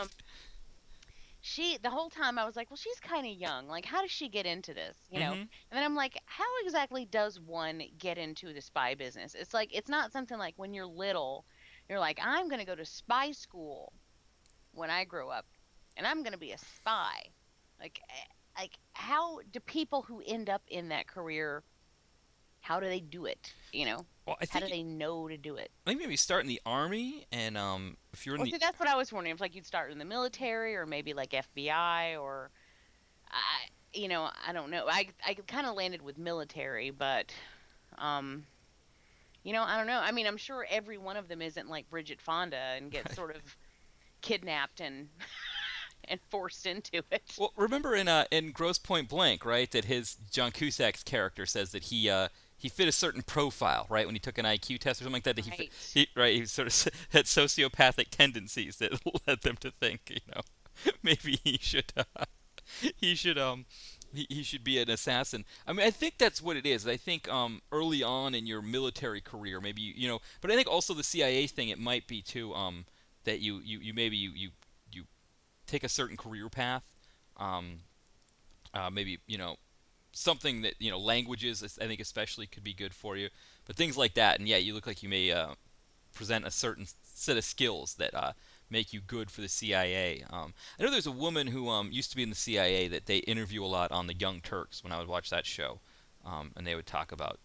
The whole time I was like, well, she's kind of young. Like, how does she get into this? You know? And then I'm like, how exactly does one get into the spy business? It's like, it's not something like when you're little, you're like, I'm going to go to spy school when I grow up, and I'm going to be a spy. Like, how do people who end up in that career, how do they do it? You know? Well, how do they know to do it? I think maybe start in the Army, and if you're in see, that's what I was wondering. If like you'd start in the military, or maybe like FBI, or I don't know. I kind of landed with military, but I don't know. I mean, I'm sure every one of them isn't like Bridget Fonda and gets sort of kidnapped and forced into it. Well, remember in Grosse Point Blank, right? That John Cusack's character says that he fit a certain profile, right? When he took an IQ test or something like that, he sort of had sociopathic tendencies that led them to think, maybe he should be an assassin. I mean, I think that's what it is. I think early on in your military career, maybe but I think also the CIA thing, it might be too that you take a certain career path, maybe something that languages, I think especially could be good for you, but things like that. And yeah, you look like you may present a certain set of skills that make you good for the CIA. I know there's a woman who used to be in the CIA that they interview a lot on the Young Turks when I would watch that show, and they would talk about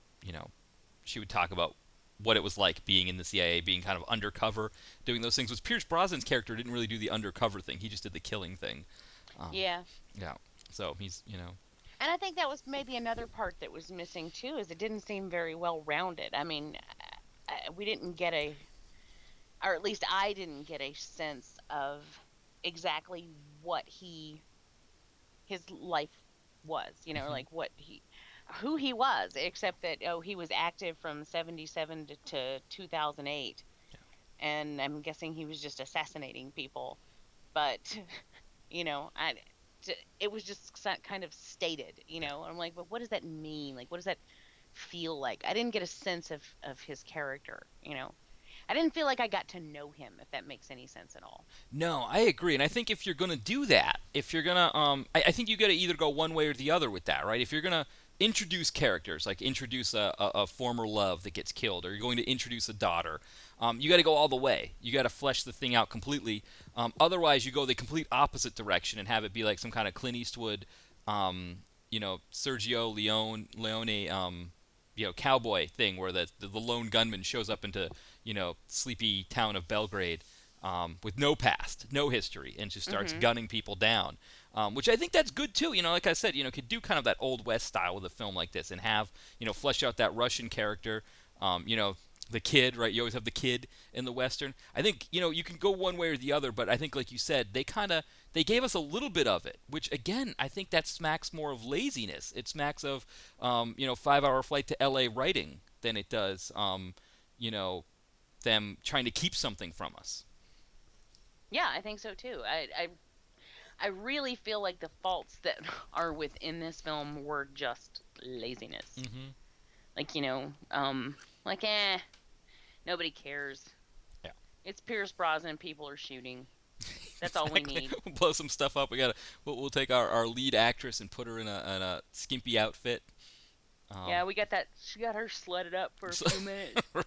she would talk about what it was like being in the CIA, being kind of undercover, doing those things. Was Pierce Brosnan's character didn't really do the undercover thing; he just did the killing thing. Yeah. So he's And I think that was maybe another part that was missing too, is it didn't seem very well rounded. I mean, we didn't get or at least I didn't get a sense of exactly what his life was. Like who he was, except that he was active from 1977 to 2008, and I'm guessing he was just assassinating people. But it was just kind of stated, and I'm like, but what does that mean? Like, what does that feel like? I didn't get a sense of his character, I didn't feel like I got to know him, if that makes any sense at all. No, I agree. And I think if you're going to do that, if you're going to, I think you got to either go one way or the other with that, right? If you're going to introduce characters, like introduce a former love that gets killed, or you're going to introduce a daughter, you got to go all the way. You got to flesh the thing out completely. Otherwise, you go the complete opposite direction and have it be like some kind of Clint Eastwood, Sergio Leone, cowboy thing, where the lone gunman shows up into sleepy town of Belgrade with no past, no history, and just starts gunning people down. Which I think that's good too. Like I said, could do kind of that Old West style with a film like this, and have flesh out that Russian character. The kid, right? You always have the kid in the Western. I think you can go one way or the other, but I think, like you said, they gave us a little bit of it, which again I think that smacks more of laziness. It smacks of 5-hour flight to L.A. writing than it does them trying to keep something from us. Yeah, I think so too. I really feel like the faults that are within this film were just laziness. Like, nobody cares. Yeah. It's Pierce Brosnan, people are shooting. That's all we need. We'll blow some stuff up. We'll take our lead actress and put her in a skimpy outfit. Yeah, we got that. She got her sledded up for a few minutes. Right.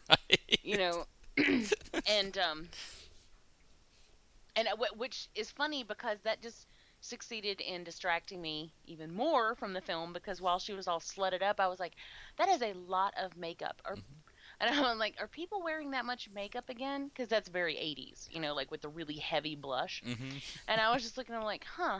And which is funny, because that just succeeded in distracting me even more from the film, because while she was all sledded up, I was like, that is a lot of makeup. Or And I'm like, are people wearing that much makeup again? Because that's very 80s, like with the really heavy blush. Mm-hmm. And I was just looking at them like, huh,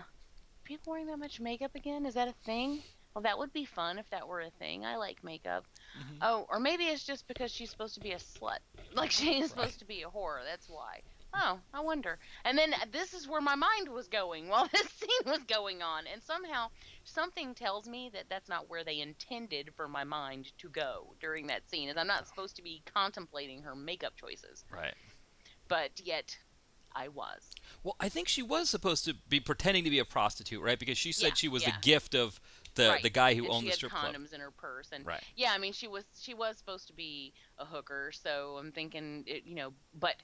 people wearing that much makeup again? Is that a thing? Well, that would be fun if that were a thing. I like makeup. Mm-hmm. Oh, or maybe it's just because she's supposed to be a slut. Like, she is supposed to be a whore. That's why. Oh, I wonder. And then this is where my mind was going while this scene was going on. And somehow, something tells me that that's not where they intended for my mind to go during that scene. Is I'm not supposed to be contemplating her makeup choices. Right. But yet, I was. Well, I think she was supposed to be pretending to be a prostitute, right? Because she said she was the yeah. gift of the guy who owned the strip club. She had condoms in her purse, and right. Yeah, I mean she was supposed to be a hooker, so I'm thinking but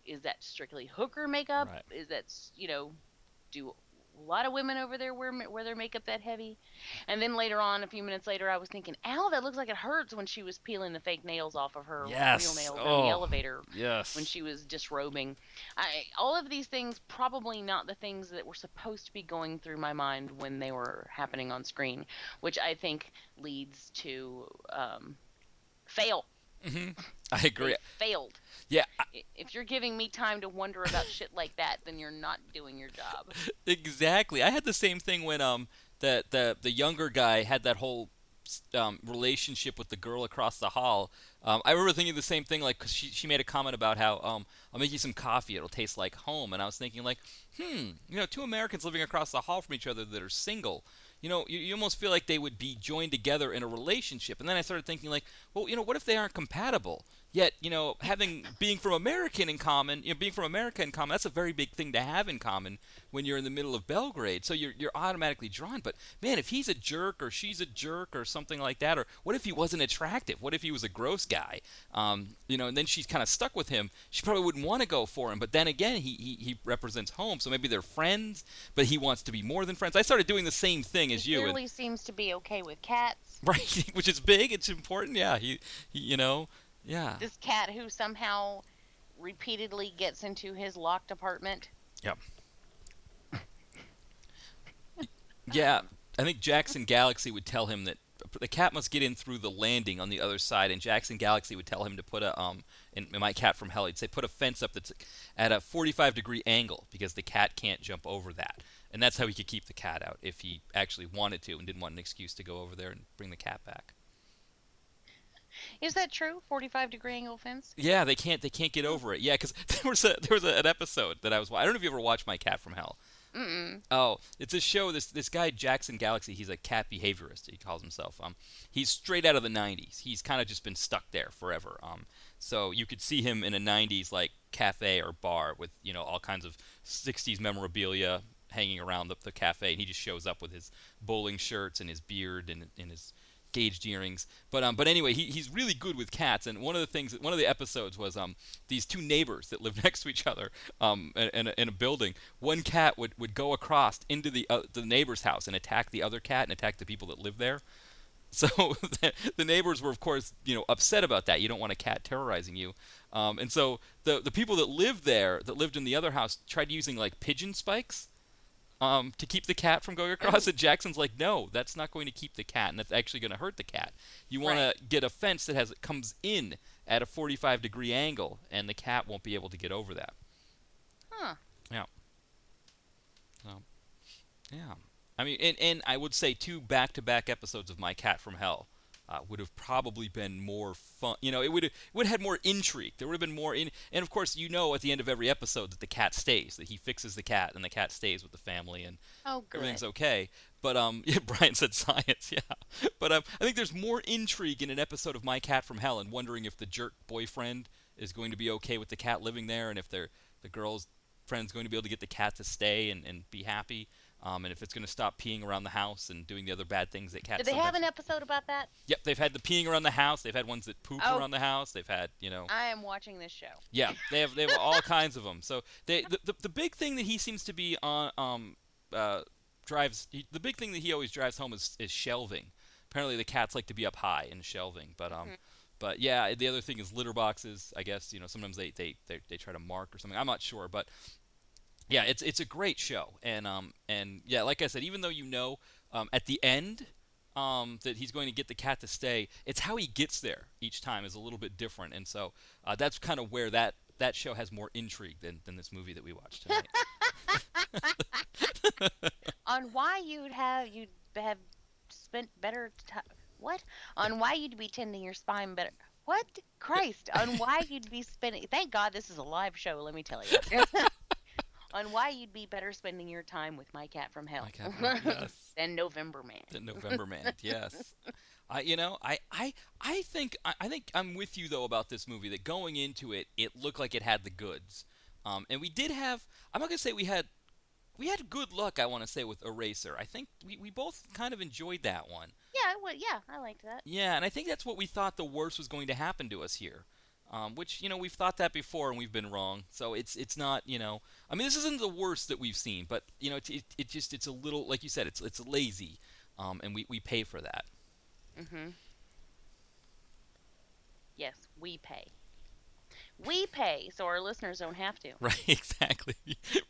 is that strictly hooker makeup? Right. Is that do a lot of women over there wear their makeup that heavy? And then later on, a few minutes later, I was thinking, ow, that looks like it hurts when she was peeling the fake nails off of her real nails in the elevator. Yes. When she was disrobing. All of these things probably not the things that were supposed to be going through my mind when they were happening on screen, which I think leads to fail. Mm-hmm. I agree. They failed. Yeah. If you're giving me time to wonder about shit like that, then you're not doing your job. Exactly. I had the same thing when the younger guy had that whole relationship with the girl across the hall. I remember thinking the same thing, like, 'cause she made a comment about how I'll make you some coffee, it'll taste like home, and I was thinking like, two Americans living across the hall from each other that are single. You almost feel like they would be joined together in a relationship. And then I started thinking like, well, what if they aren't compatible? Yet, being from America in common, that's a very big thing to have in common when you're in the middle of Belgrade. So you're automatically drawn. But man, if he's a jerk or she's a jerk or something like that, or what if he wasn't attractive? What if he was a gross guy? And then she's kind of stuck with him. She probably wouldn't want to go for him. But then again, he represents home, so maybe they're friends, but he wants to be more than friends. I started doing the same thing as you. He clearly seems to be okay with cats. Right, which is big. It's important. Yeah, he yeah. This cat who somehow repeatedly gets into his locked apartment. Yep. Yeah, I think Jackson Galaxy would tell him that the cat must get in through the landing on the other side, and Jackson Galaxy would tell him to put in my Cat from Hell, he'd say put a fence up that's at a 45-degree angle because the cat can't jump over that. And that's how he could keep the cat out if he actually wanted to and didn't want an excuse to go over there and bring the cat back. Is that true? 45-degree angle fence? Yeah, they can't get over it. Yeah, because there was an episode that I don't know if you ever watched My Cat from Hell. Mm-mm. Oh, it's a show. This guy Jackson Galaxy, he's a cat behaviorist. He calls himself. He's straight out of the '90s. He's kind of just been stuck there forever. So you could see him in a '90s like cafe or bar with all kinds of '60s memorabilia hanging around the cafe, and he just shows up with his bowling shirts and his beard and his gauged earrings. But anyway, he's really good with cats. And one of the episodes was these two neighbors that live next to each other in a building. One cat would go across into the neighbor's house and attack the other cat and attack the people that live there. So the neighbors were, of course, upset about that. You don't want a cat terrorizing you. And so the people that lived in the other house tried using like pigeon spikes to keep the cat from going across. And Jackson's like, no, that's not going to keep the cat, and that's actually going to hurt the cat. You want to get a fence that comes in at a 45-degree angle, and the cat won't be able to get over that. Huh. Yeah. So, yeah. I mean, and I would say 2 back-to-back episodes of My Cat from Hell would have probably been more fun. It would have had more intrigue. There would have been more and of course, at the end of every episode that the cat stays, that he fixes the cat and the cat stays with the family and everything's okay. But yeah, Brian said science, yeah. But I think there's more intrigue in an episode of My Cat from Hell and wondering if the jerk boyfriend is going to be okay with the cat living there, and if the girl's friend's going to be able to get the cat to stay and be happy. And if it's going to stop peeing around the house and doing the other bad things that cats. Did they have an episode about that? Yep, they've had the peeing around the house. They've had ones that poop around the house. They've had, I am watching this show. Yeah, they have all kinds of them. So the big thing that he seems to be on the big thing that he always drives home is shelving. Apparently the cats like to be up high in shelving, but But yeah, the other thing is litter boxes. I guess sometimes they try to mark or something. I'm not sure, but. Yeah, it's a great show, and yeah, like I said, even though at the end, that he's going to get the cat to stay. It's how he gets there each time is a little bit different, and so that's kind of where that show has more intrigue than this movie that we watched tonight. On why you'd have spent better time. What? On why you'd be tending your spine better. What? Christ. On why you'd be spending. Thank God this is a live show, let me tell you. On why you'd be better spending your time with my cat from hell. Yes. Than November Man. Than November Man, yes. I think I'm with you though about this movie that going into it, it looked like it had the goods, and we did have. I'm not gonna say we had good luck. I want to say with Eraser. I think we both kind of enjoyed that one. Yeah, I liked that. Yeah, and I think that's what we thought the worst was going to happen to us here. Which we've thought that before and we've been wrong. So it's not I mean this isn't the worst that we've seen, but it's a little, like you said, it's lazy, and we pay for that. Mhm. Yes, we pay. We pay so our listeners don't have to. Right, exactly.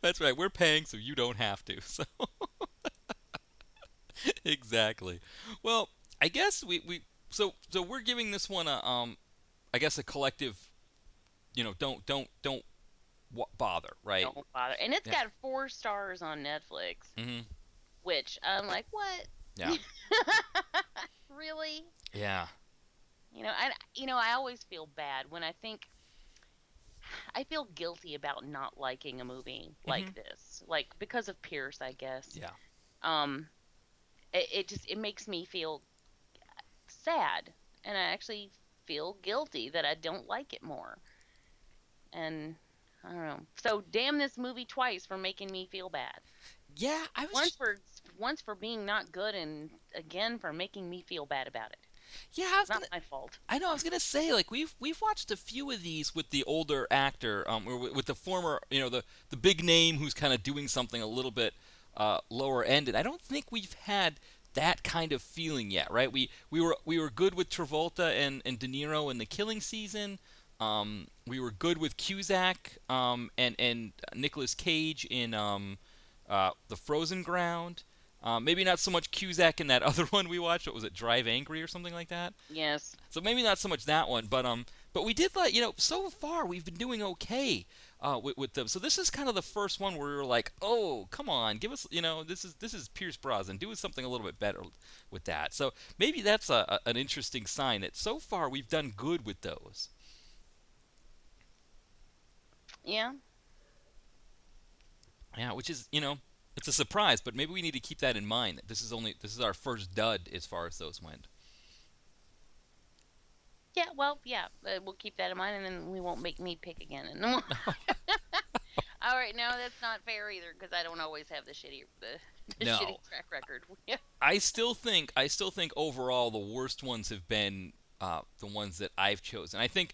That's right. We're paying so you don't have to. So exactly. Well, I guess so we're giving this one a I guess a collective, don't bother, right? Don't bother. And it's got 4 stars on Netflix. Mm-hmm. Which I'm like, what? Yeah. Really? Yeah. I always feel bad when I feel guilty about not liking a movie like this, like because of Pierce, I guess. Yeah. It makes me feel sad, and I actually feel guilty that I don't like it more. And I don't know. So damn this movie twice for making me feel bad. Yeah, I was once for being not good, and again for making me feel bad about it. Yeah, it's not my fault. I know. I was gonna say, like, we've watched a few of these with the older actor, or with the former, the big name who's kind of doing something a little bit lower ended. I don't think we've had that kind of feeling yet, right? We were good with Travolta and De Niro in The Killing Season. We were good with Cusack and Nicolas Cage in The Frozen Ground. Maybe not so much Cusack in that other one we watched. What was it, Drive Angry or something like that? Yes. So maybe not so much that one, but we did so far we've been doing okay with them. So this is kind of the first one where we were like, oh, come on, give us, this is Pierce Brosnan, do something a little bit better with that. So maybe that's an interesting sign that so far we've done good with those. Yeah. Yeah, which is, it's a surprise, but maybe we need to keep that in mind, that this is our first dud as far as those went. Yeah, well, we'll keep that in mind, and then we won't make me pick again. And then all right, no, that's not fair either, because I don't always have the shitty shitty track record. I still think overall the worst ones have been the ones that I've chosen. I think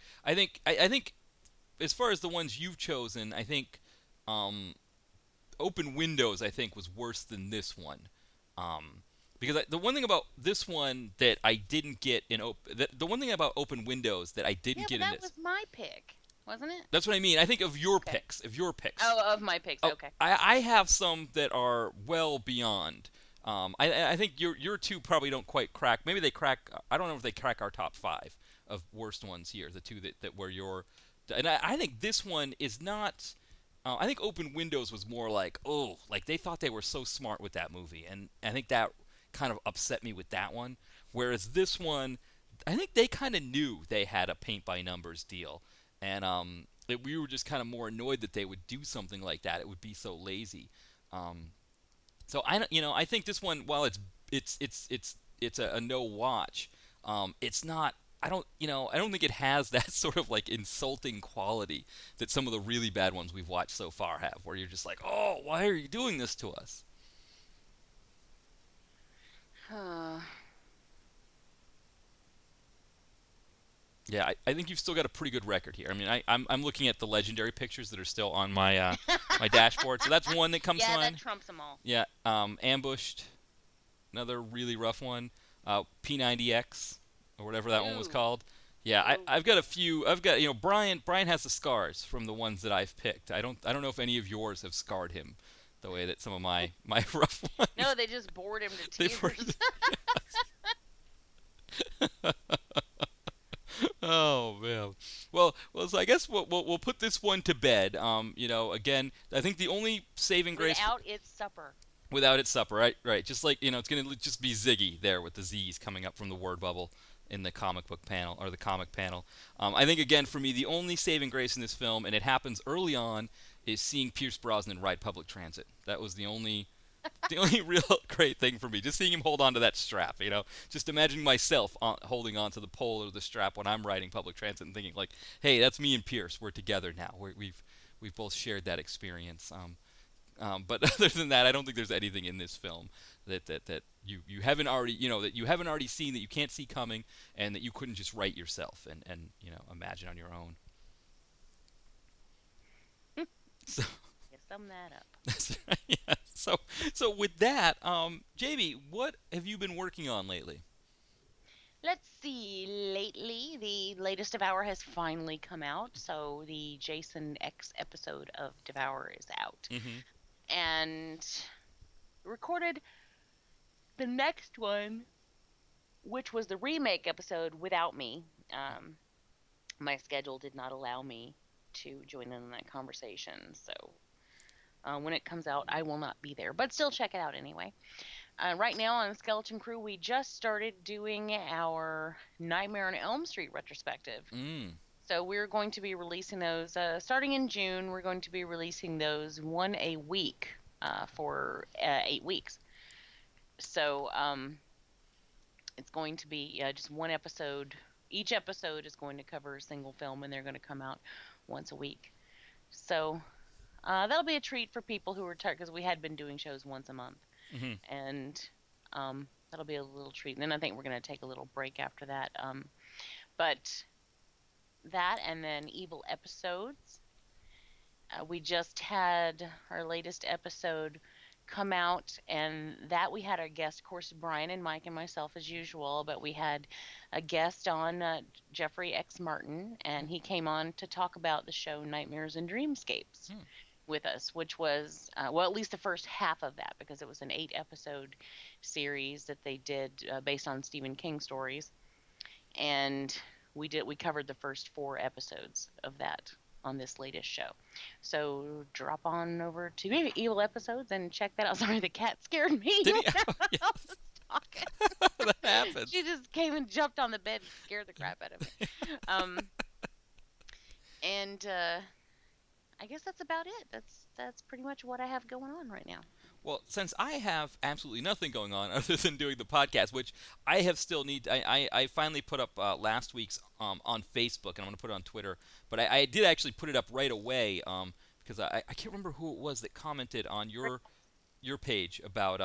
as far as the ones you've chosen, I think Open Windows, I think, was worse than this one. Because the one thing about this one that I didn't get in the one thing about Open Windows that I didn't get in this. That was my pick, wasn't it? That's what I mean. I think of your picks. Oh, of my picks. Okay. I have some that are well beyond. I think your two probably don't quite crack. Maybe they crack. I don't know if they crack our top 5 of worst ones here. The two that were your. And I think this one is not. I think Open Windows was more like, they thought they were so smart with that movie, and I think that kind of upset me with that one. Whereas this one, I think they kind of knew they had a paint by numbers deal, and we were just kind of more annoyed that they would do something like that. It would be so lazy. So I think this one, while it's a no watch, it's not. I don't think it has that sort of like insulting quality that some of the really bad ones we've watched so far have, where you're just like, oh, why are you doing this to us? Yeah, I think you've still got a pretty good record here. I mean, I'm looking at the legendary pictures that are still on my my dashboard. So that's one that comes to mind. Yeah, that trumps them all. Yeah, Ambushed, another really rough one. P90X. Or whatever that one was called. Yeah, I've got a few. I've got Brian has the scars from the ones that I've picked. I don't know if any of yours have scarred him the way that some of my rough ones. No, they just bored him to tears. Oh man. Well. So I guess we'll put this one to bed. Again, I think the only saving grace Without its supper. without its supper, right? Right. Just like it's gonna just be Ziggy there with the Z's coming up from the word bubble in the comic book panel or the comic panel. I think again for me the only saving grace in this film, and it happens early on, is seeing Pierce Brosnan ride public transit. That was the only real great thing for me, just seeing him hold on to that strap. Just imagining myself holding on to the pole or the strap when I'm riding public transit and thinking like, hey, that's me and Pierce. We're together now. We've both shared that experience. But other than that, I don't think there's anything in this film that you haven't already that you haven't already seen, that you can't see coming, and that you couldn't just write yourself and imagine on your own. So. Sum that up. That's right. Yeah. So with that, JB, what have you been working on lately? Let's see. Lately, the latest Devour has finally come out, so the Jason X episode of Devour is out. Mm-hmm. And recorded the next one, which was the remake episode, without me. My schedule did not allow me to join in on that conversation, so when it comes out, I will not be there. But still check it out anyway. Right now on Skeleton Crew, we just started doing our Nightmare on Elm Street retrospective. So we're going to be releasing those starting in June. We're going to be releasing those one a week for 8 weeks. So it's going to be just one episode. Each episode is going to cover a single film, and they're going to come out once a week. So that'll be a treat for people who are tired, because we had been doing shows once a month. Mm-hmm. And that'll be a little treat. And then I think we're going to take a little break after that. But that, and then Evil Episodes. We just had our latest episode come out, and that we had our guest, of course, Brian and Mike and myself as usual, but we had a guest on, Jeffrey X. Martin, and he came on to talk about the show Nightmares and Dreamscapes with us, which was, at least the first half of that, because it was an 8-episode series that they did based on Stephen King stories. And we covered the first 4 episodes of that on this latest show. So drop on over to Evil Episodes and check that out. Sorry, the cat scared me. Did he? I was talking. That happens. She just came and jumped on the bed and scared the crap out of me. And I guess that's about it. That's pretty much what I have going on right now. Well, since I have absolutely nothing going on other than doing the podcast, which I have still I finally put up last week's on Facebook, and I'm going to put it on Twitter. But I did actually put it up right away because I can't remember who it was that commented on your page about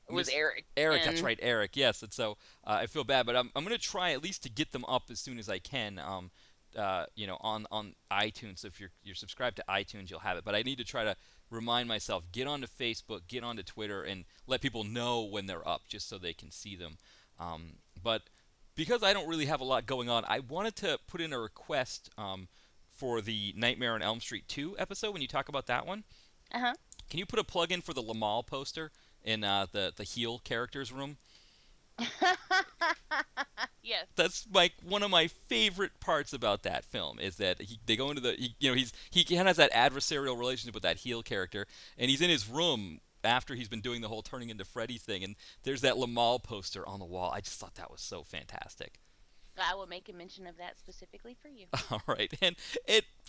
It was Eric. Eric, that's right, Eric. Yes, and so I feel bad, but I'm going to try at least to get them up as soon as I can. On iTunes. So if you're subscribed to iTunes, you'll have it. But I need to try to remind myself, get onto Facebook, get onto Twitter, and let people know when they're up, just so they can see them. But because I don't really have a lot going on, I wanted to put in a request for the Nightmare on Elm Street 2 episode when you talk about that one. Uh-huh. Can you put a plug in for the Lamal poster in the heel characters room? Yes. That's like one of my favorite parts about that film, is that they go into he kind of has that adversarial relationship with that heel character, and he's in his room after he's been doing the whole turning into Freddy thing, and there's that Lamal poster on the wall. I just thought that was so fantastic. I will make a mention of that specifically for you. All right, and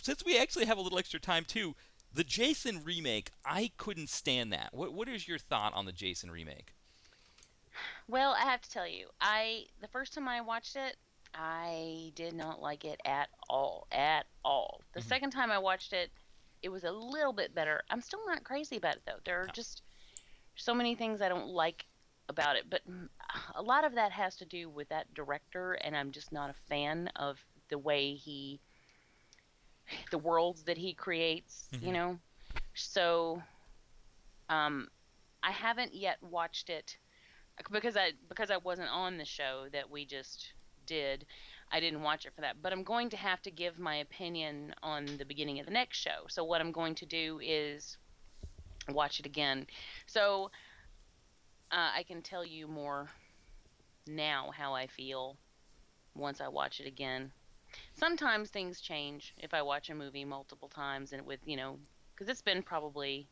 since we actually have a little extra time too, the Jason remake, I couldn't stand that. What is your thought on the Jason remake? Well, I have to tell you, the first time I watched it, I did not like it at all. The second time I watched it, it was a little bit better. I'm still not crazy about it, though. There are just so many things I don't like about it, but a lot of that has to do with that director, and I'm just not a fan of the way the worlds that he creates, So, I haven't yet watched it. Because I wasn't on the show that we just did, I didn't watch it for that. But I'm going to have to give my opinion on the beginning of the next show. So what I'm going to do is watch it again. So I can tell you more now how I feel once I watch it again. Sometimes things change if I watch a movie multiple times and with, because it's been probably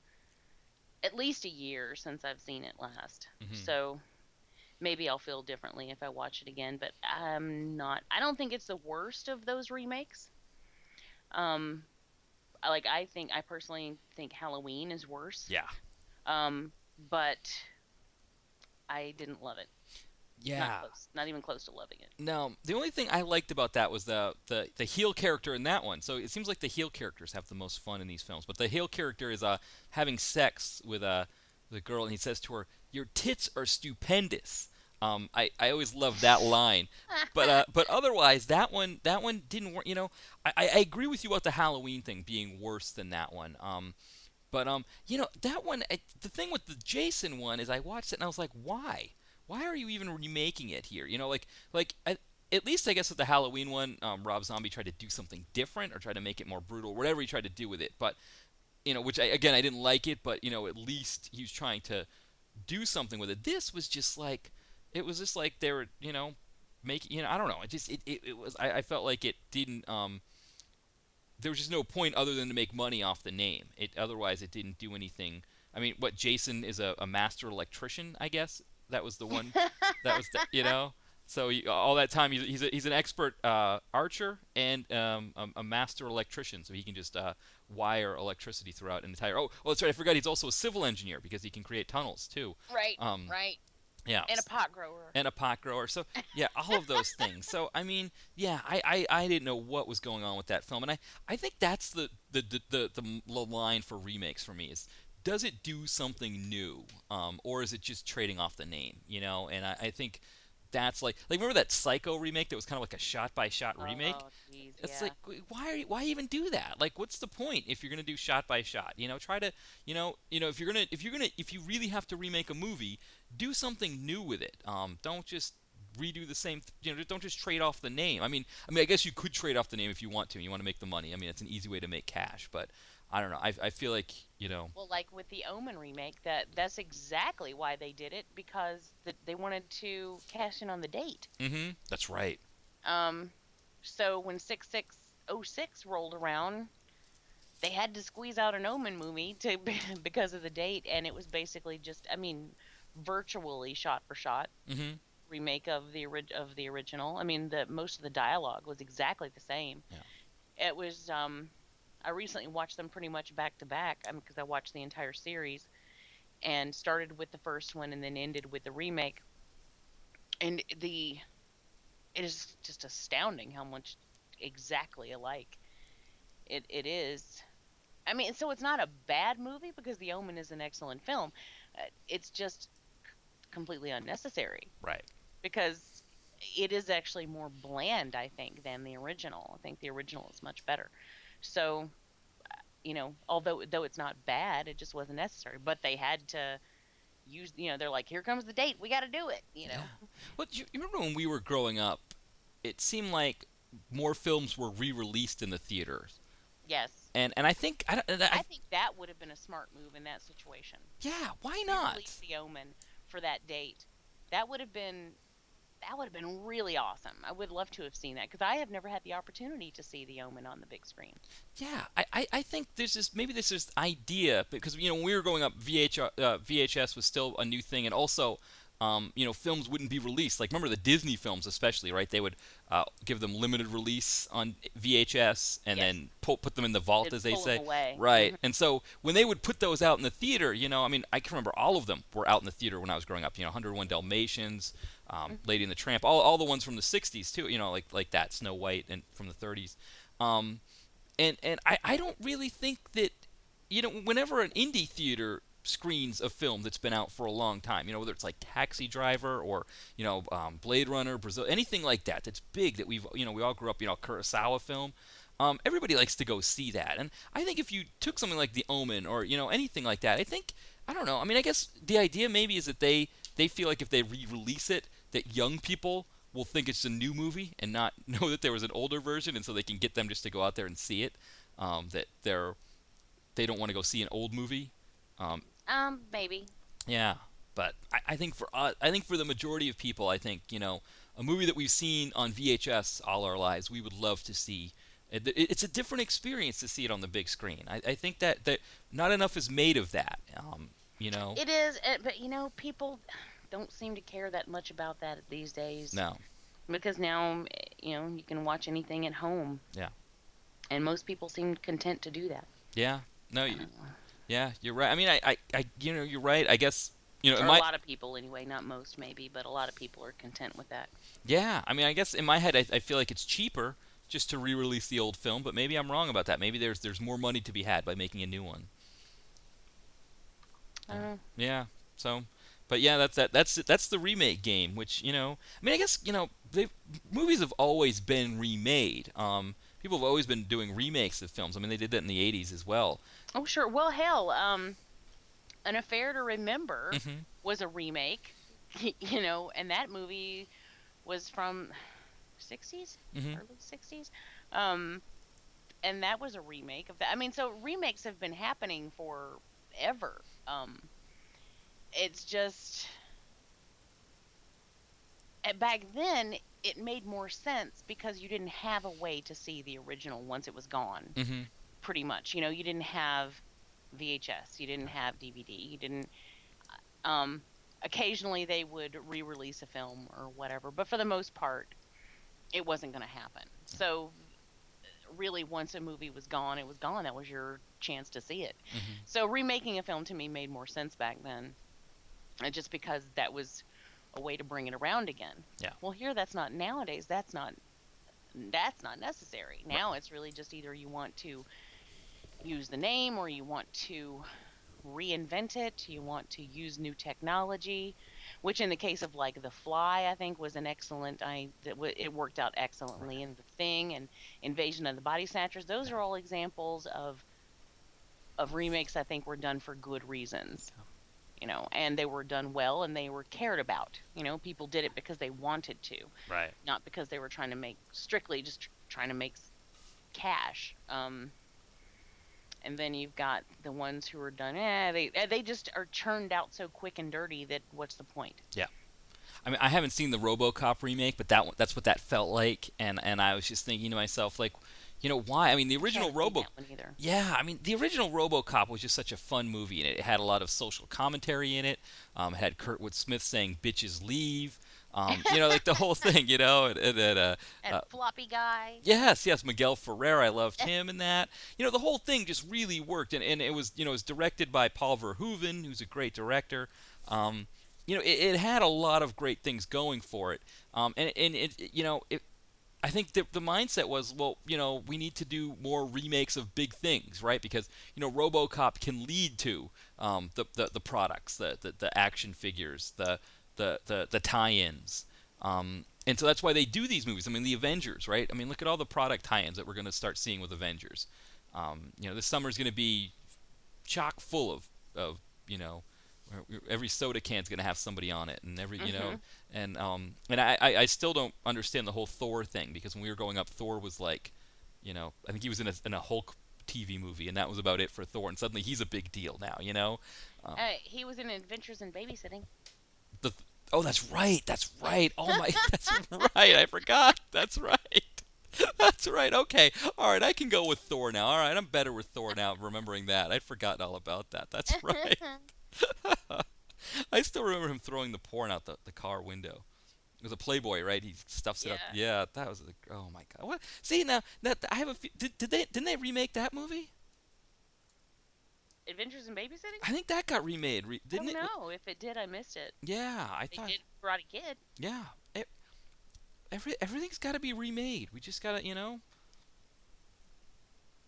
at least a year since I've seen it last. Mm-hmm. So maybe I'll feel differently if I watch it again, but I don't think it's the worst of those remakes. Um, I personally think Halloween is worse. Yeah. But I didn't love it. Yeah. Not close. Not even close to loving it. No, the only thing I liked about that was the heel character in that one. So it seems like the heel characters have the most fun in these films. But the heel character is having sex with a girl, and he says to her, "Your tits are stupendous." I always loved that line. But otherwise, that one didn't work. I agree with you about the Halloween thing being worse than that one. But that one, the thing with the Jason one is I watched it and I was like, why? Why are you even remaking it here? At least I guess with the Halloween one, Rob Zombie tried to do something different or tried to make it more brutal, whatever he tried to do with it. But which I didn't like it, but at least he was trying to do something with it. This was just like, it was just like they were, making, I don't know. It was, I felt like it didn't, there was just no point other than to make money off the name. Otherwise it didn't do anything. I mean, what, Jason is a master electrician, I guess? That was the one. That was So all that time he's an expert archer and a master electrician, so he can just wire electricity throughout an entire. Oh, that's right. I forgot. He's also a civil engineer because he can create tunnels too. Right. Right. Yeah. And a pot grower. And a pot grower. So yeah, all of those things. So I mean, yeah, I didn't know what was going on with that film, and I think that's the line for remakes for me is, does it do something new, or is it just trading off the name? And I think that's like remember that Psycho remake that was kind of like a shot-by-shot remake? Oh, geez, it's yeah. like, why even do that? Like, what's the point if you're gonna do shot-by-shot? Try to, if you really have to remake a movie, do something new with it. Don't just redo the same. Don't just trade off the name. I mean, I guess you could trade off the name if you want to. You want to make the money. I mean, it's an easy way to make cash, but I don't know. I feel like, Well, like with the Omen remake, that's exactly why they did it, because they wanted to cash in on the date. Mm-hmm. That's right. So when 6606 rolled around, they had to squeeze out an Omen movie because of the date, and it was basically just, virtually shot for shot Mm-hmm. remake of the original. I mean, most of the dialogue was exactly the same. Yeah. It was I recently watched them pretty much back to back, because I watched the entire series and started with the first one and then ended with the remake. And it is just astounding how much exactly alike it is. I mean, so it's not a bad movie because The Omen is an excellent film. It's just completely unnecessary. Right. Because it is actually more bland, I think, than the original. I think the original is much better. So, although it's not bad, it just wasn't necessary. But they had to use, they're like, here comes the date, we got to do it, Yeah. Well, you remember when we were growing up, it seemed like more films were re-released in the theaters. Yes. And I think I think that would have been a smart move in that situation. Yeah, why not? Release The Omen for that date. That would have been really awesome. I would love to have seen that because I have never had the opportunity to see The Omen on the big screen. Yeah, I think there's this idea because when we were growing up, VHS was still a new thing, and also films wouldn't be released. Like remember the Disney films, especially, right? They would give them limited release on VHS and then put them in the vault, as they say. Right. Mm-hmm. And so when they would put those out in the theater, I can remember all of them were out in the theater when I was growing up. 101 Dalmatians, Lady and the Tramp, all the ones from the 60s too. Like that, Snow White, and from the 30s. And I don't really think that whenever an indie theater screens a film that's been out for a long time, whether it's like Taxi Driver or Blade Runner, Brazil, anything like that that's big that we all grew up, Kurosawa film, everybody likes to go see that. And I think if you took something like The Omen or anything like that, I don't know, I guess the idea maybe is that they feel like if they re-release it, that young people will think it's a new movie and not know that there was an older version, and so they can get them just to go out there and see it, that they don't want to go see an old movie. Maybe. Yeah. But I think for us, I think for the majority of people, I think, a movie that we've seen on VHS all our lives, we would love to see. It's a different experience to see it on the big screen. I think that not enough is made of that. It is, but people don't seem to care that much about that these days. No. Because now, you can watch anything at home. Yeah. And most people seem content to do that. Yeah. No. Yeah, you're right. I mean, you're right. I guess. Or a lot of people, anyway, not most maybe, but a lot of people are content with that. Yeah, I mean, I guess in my head, I feel like it's cheaper just to re-release the old film, but maybe I'm wrong about that. Maybe there's more money to be had by making a new one. Yeah. So, but yeah, that's the remake game, which I mean, I guess movies have always been remade. People have always been doing remakes of films. I mean, they did that in the '80s as well. Oh sure. Well, hell, An Affair to Remember was a remake, and that movie was from 60s, early 60s, and that was a remake of that. I mean, so remakes have been happening forever. It's just back then it made more sense because you didn't have a way to see the original once it was gone. Pretty much, you didn't have VHS, you didn't have DVD, you didn't. Occasionally they would re-release a film or whatever, but for the most part, it wasn't going to happen. So, really, once a movie was gone, it was gone. That was your chance to see it. So, remaking a film to me made more sense back then, just because that was a way to bring it around again. Yeah. Well, here that's not nowadays. That's not necessary. Now it's really just either you want to use the name or you want to reinvent it, you want to use new technology, which in the case of like The Fly, I think was an excellent, it worked out excellently in The Thing and Invasion of the Body Snatchers. Those are all examples of remakes I think were done for good reasons, and they were done well and they were cared about. People did it because they wanted to, right? Not because they were trying to make trying to make cash. And then you've got the ones who are done. They just are churned out so quick and dirty that what's the point? Yeah, I mean, I haven't seen the RoboCop remake, but that's what that felt like, and I was just thinking to myself, like, why? I mean, the original Yeah, I mean, the original RoboCop was just such a fun movie, and it had a lot of social commentary in it. It had Kurtwood Smith saying "bitches leave." Like the whole thing, and Floppy Guy. Yes, Miguel Ferrer, I loved him in that. The whole thing just really worked, and it was, it was directed by Paul Verhoeven, who's a great director. It had a lot of great things going for it. I think the mindset was, well, we need to do more remakes of big things, right? Because, RoboCop can lead to the products, the action figures, the tie-ins, and so that's why they do these movies. I mean, the Avengers, right? I mean, look at all the product tie-ins that we're going to start seeing with Avengers. This summer is going to be chock full of every soda can's going to have somebody on it, and every and I still don't understand the whole Thor thing, because when we were growing up, Thor was like, I think he was in a Hulk TV movie, and that was about it for Thor, and suddenly he's a big deal now, He was in Adventures in Babysitting. Oh, that's right. Oh my, that's right. I forgot. That's right. That's right. Okay. All right. I can go with Thor now. All right. I'm better with Thor now, remembering that. I'd forgotten all about that. That's right. I still remember him throwing the porn out the car window. It was a Playboy, right? He stuffs it up. Yeah. That was. Oh my God. What? See, now that I have a. Didn't they remake that movie? Adventures in Babysitting? I think that got remade, didn't it? No, if it did, I missed it. Yeah, I thought. It did Karate Kid. Yeah, everything's got to be remade. We just gotta,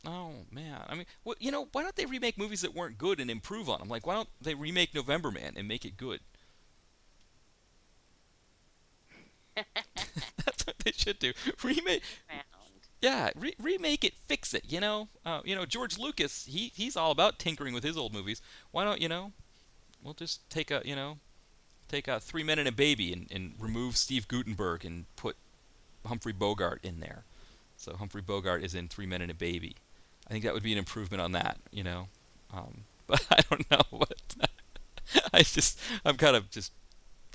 Oh man, I mean, well, why don't they remake movies that weren't good and improve on them? Like, why don't they remake November Man and make it good? That's what they should do. Remake. Yeah, remake it, fix it. George Lucas, he's all about tinkering with his old movies. Why don't we'll just take a 3 Men and a Baby and remove Steve Guttenberg and put Humphrey Bogart in there. So Humphrey Bogart is in 3 Men and a Baby. I think that would be an improvement on that. But I don't know. I'm kind of just,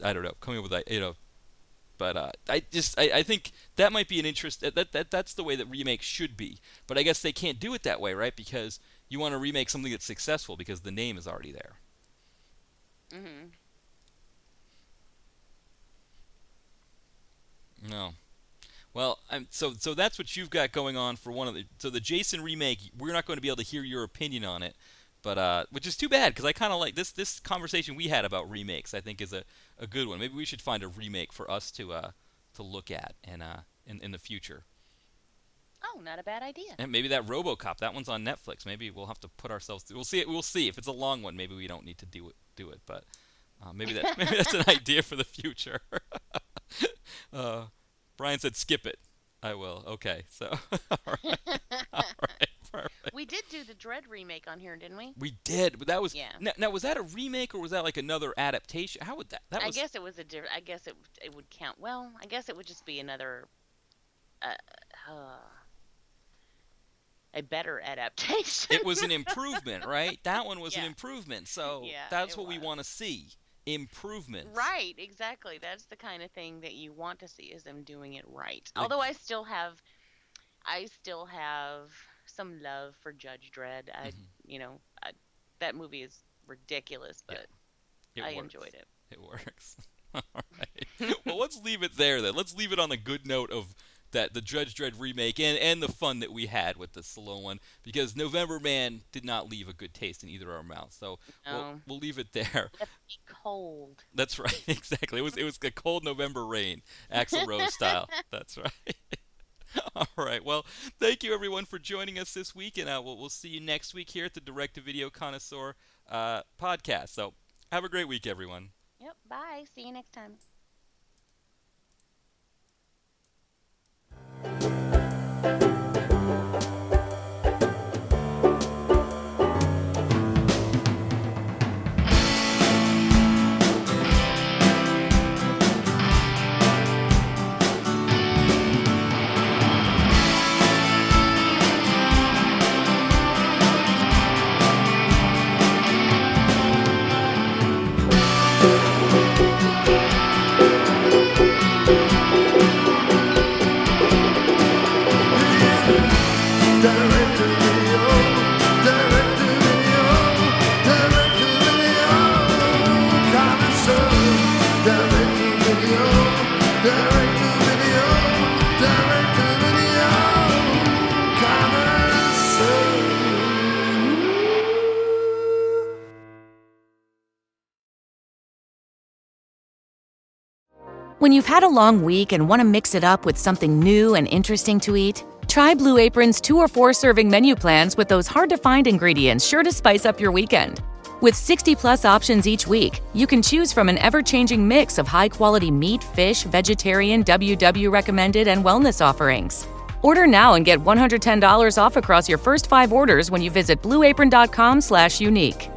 I don't know, coming up with that, But I think that might be an interest. That's the way that remakes should be. But I guess they can't do it that way, right? Because you want to remake something that's successful because the name is already there. Mm-hmm. No. Well, so that's what you've got going on for so the Jason remake. We're not going to be able to hear your opinion on it, but which is too bad because I kind of like this conversation we had about remakes. I think is a good one. Maybe we should find a remake for us to look at and in the future. Oh, not a bad idea. And maybe that RoboCop, that one's on Netflix. Maybe we'll have to put ourselves through. We'll see. We'll see if it's a long one. Maybe we don't need to do it. But maybe that's an idea for the future. Brian said skip it. I will. Okay. So all right. Perfect. We did do the Dredd remake on here, didn't we? We did, but that was yeah. Now was that a remake or was that like another adaptation? How would that? I guess it was I guess it would count. Well, I guess it would just be another. A better adaptation. It was an improvement, right? That one was an improvement. So yeah, that's what we want to see. Improvements. Right, exactly. That's the kind of thing that you want to see is them doing it right. Although I still have some love for Judge Dredd. That movie is ridiculous, but I enjoyed it. It works. All right. Well, let's leave it there then. Let's leave it on a good note of that the Judge Dredd remake and the fun that we had with the Stallone one, because November Man did not leave a good taste in either of our mouths. So we'll leave it there. It's cold. That's right, exactly. It was a cold November rain, Axl Rose style. That's right. All right. Well, thank you everyone for joining us this week, and we'll see you next week here at the Direct to Video Connoisseur podcast. So have a great week, everyone. Yep. Bye. See you next time. When you've had a long week and want to mix it up with something new and interesting to eat, try Blue Apron's 2 or 4 serving menu plans with those hard-to-find ingredients sure to spice up your weekend. With 60-plus options each week, you can choose from an ever-changing mix of high-quality meat, fish, vegetarian, WW recommended, and wellness offerings. Order now and get $110 off across your first 5 orders when you visit blueapron.com/unique.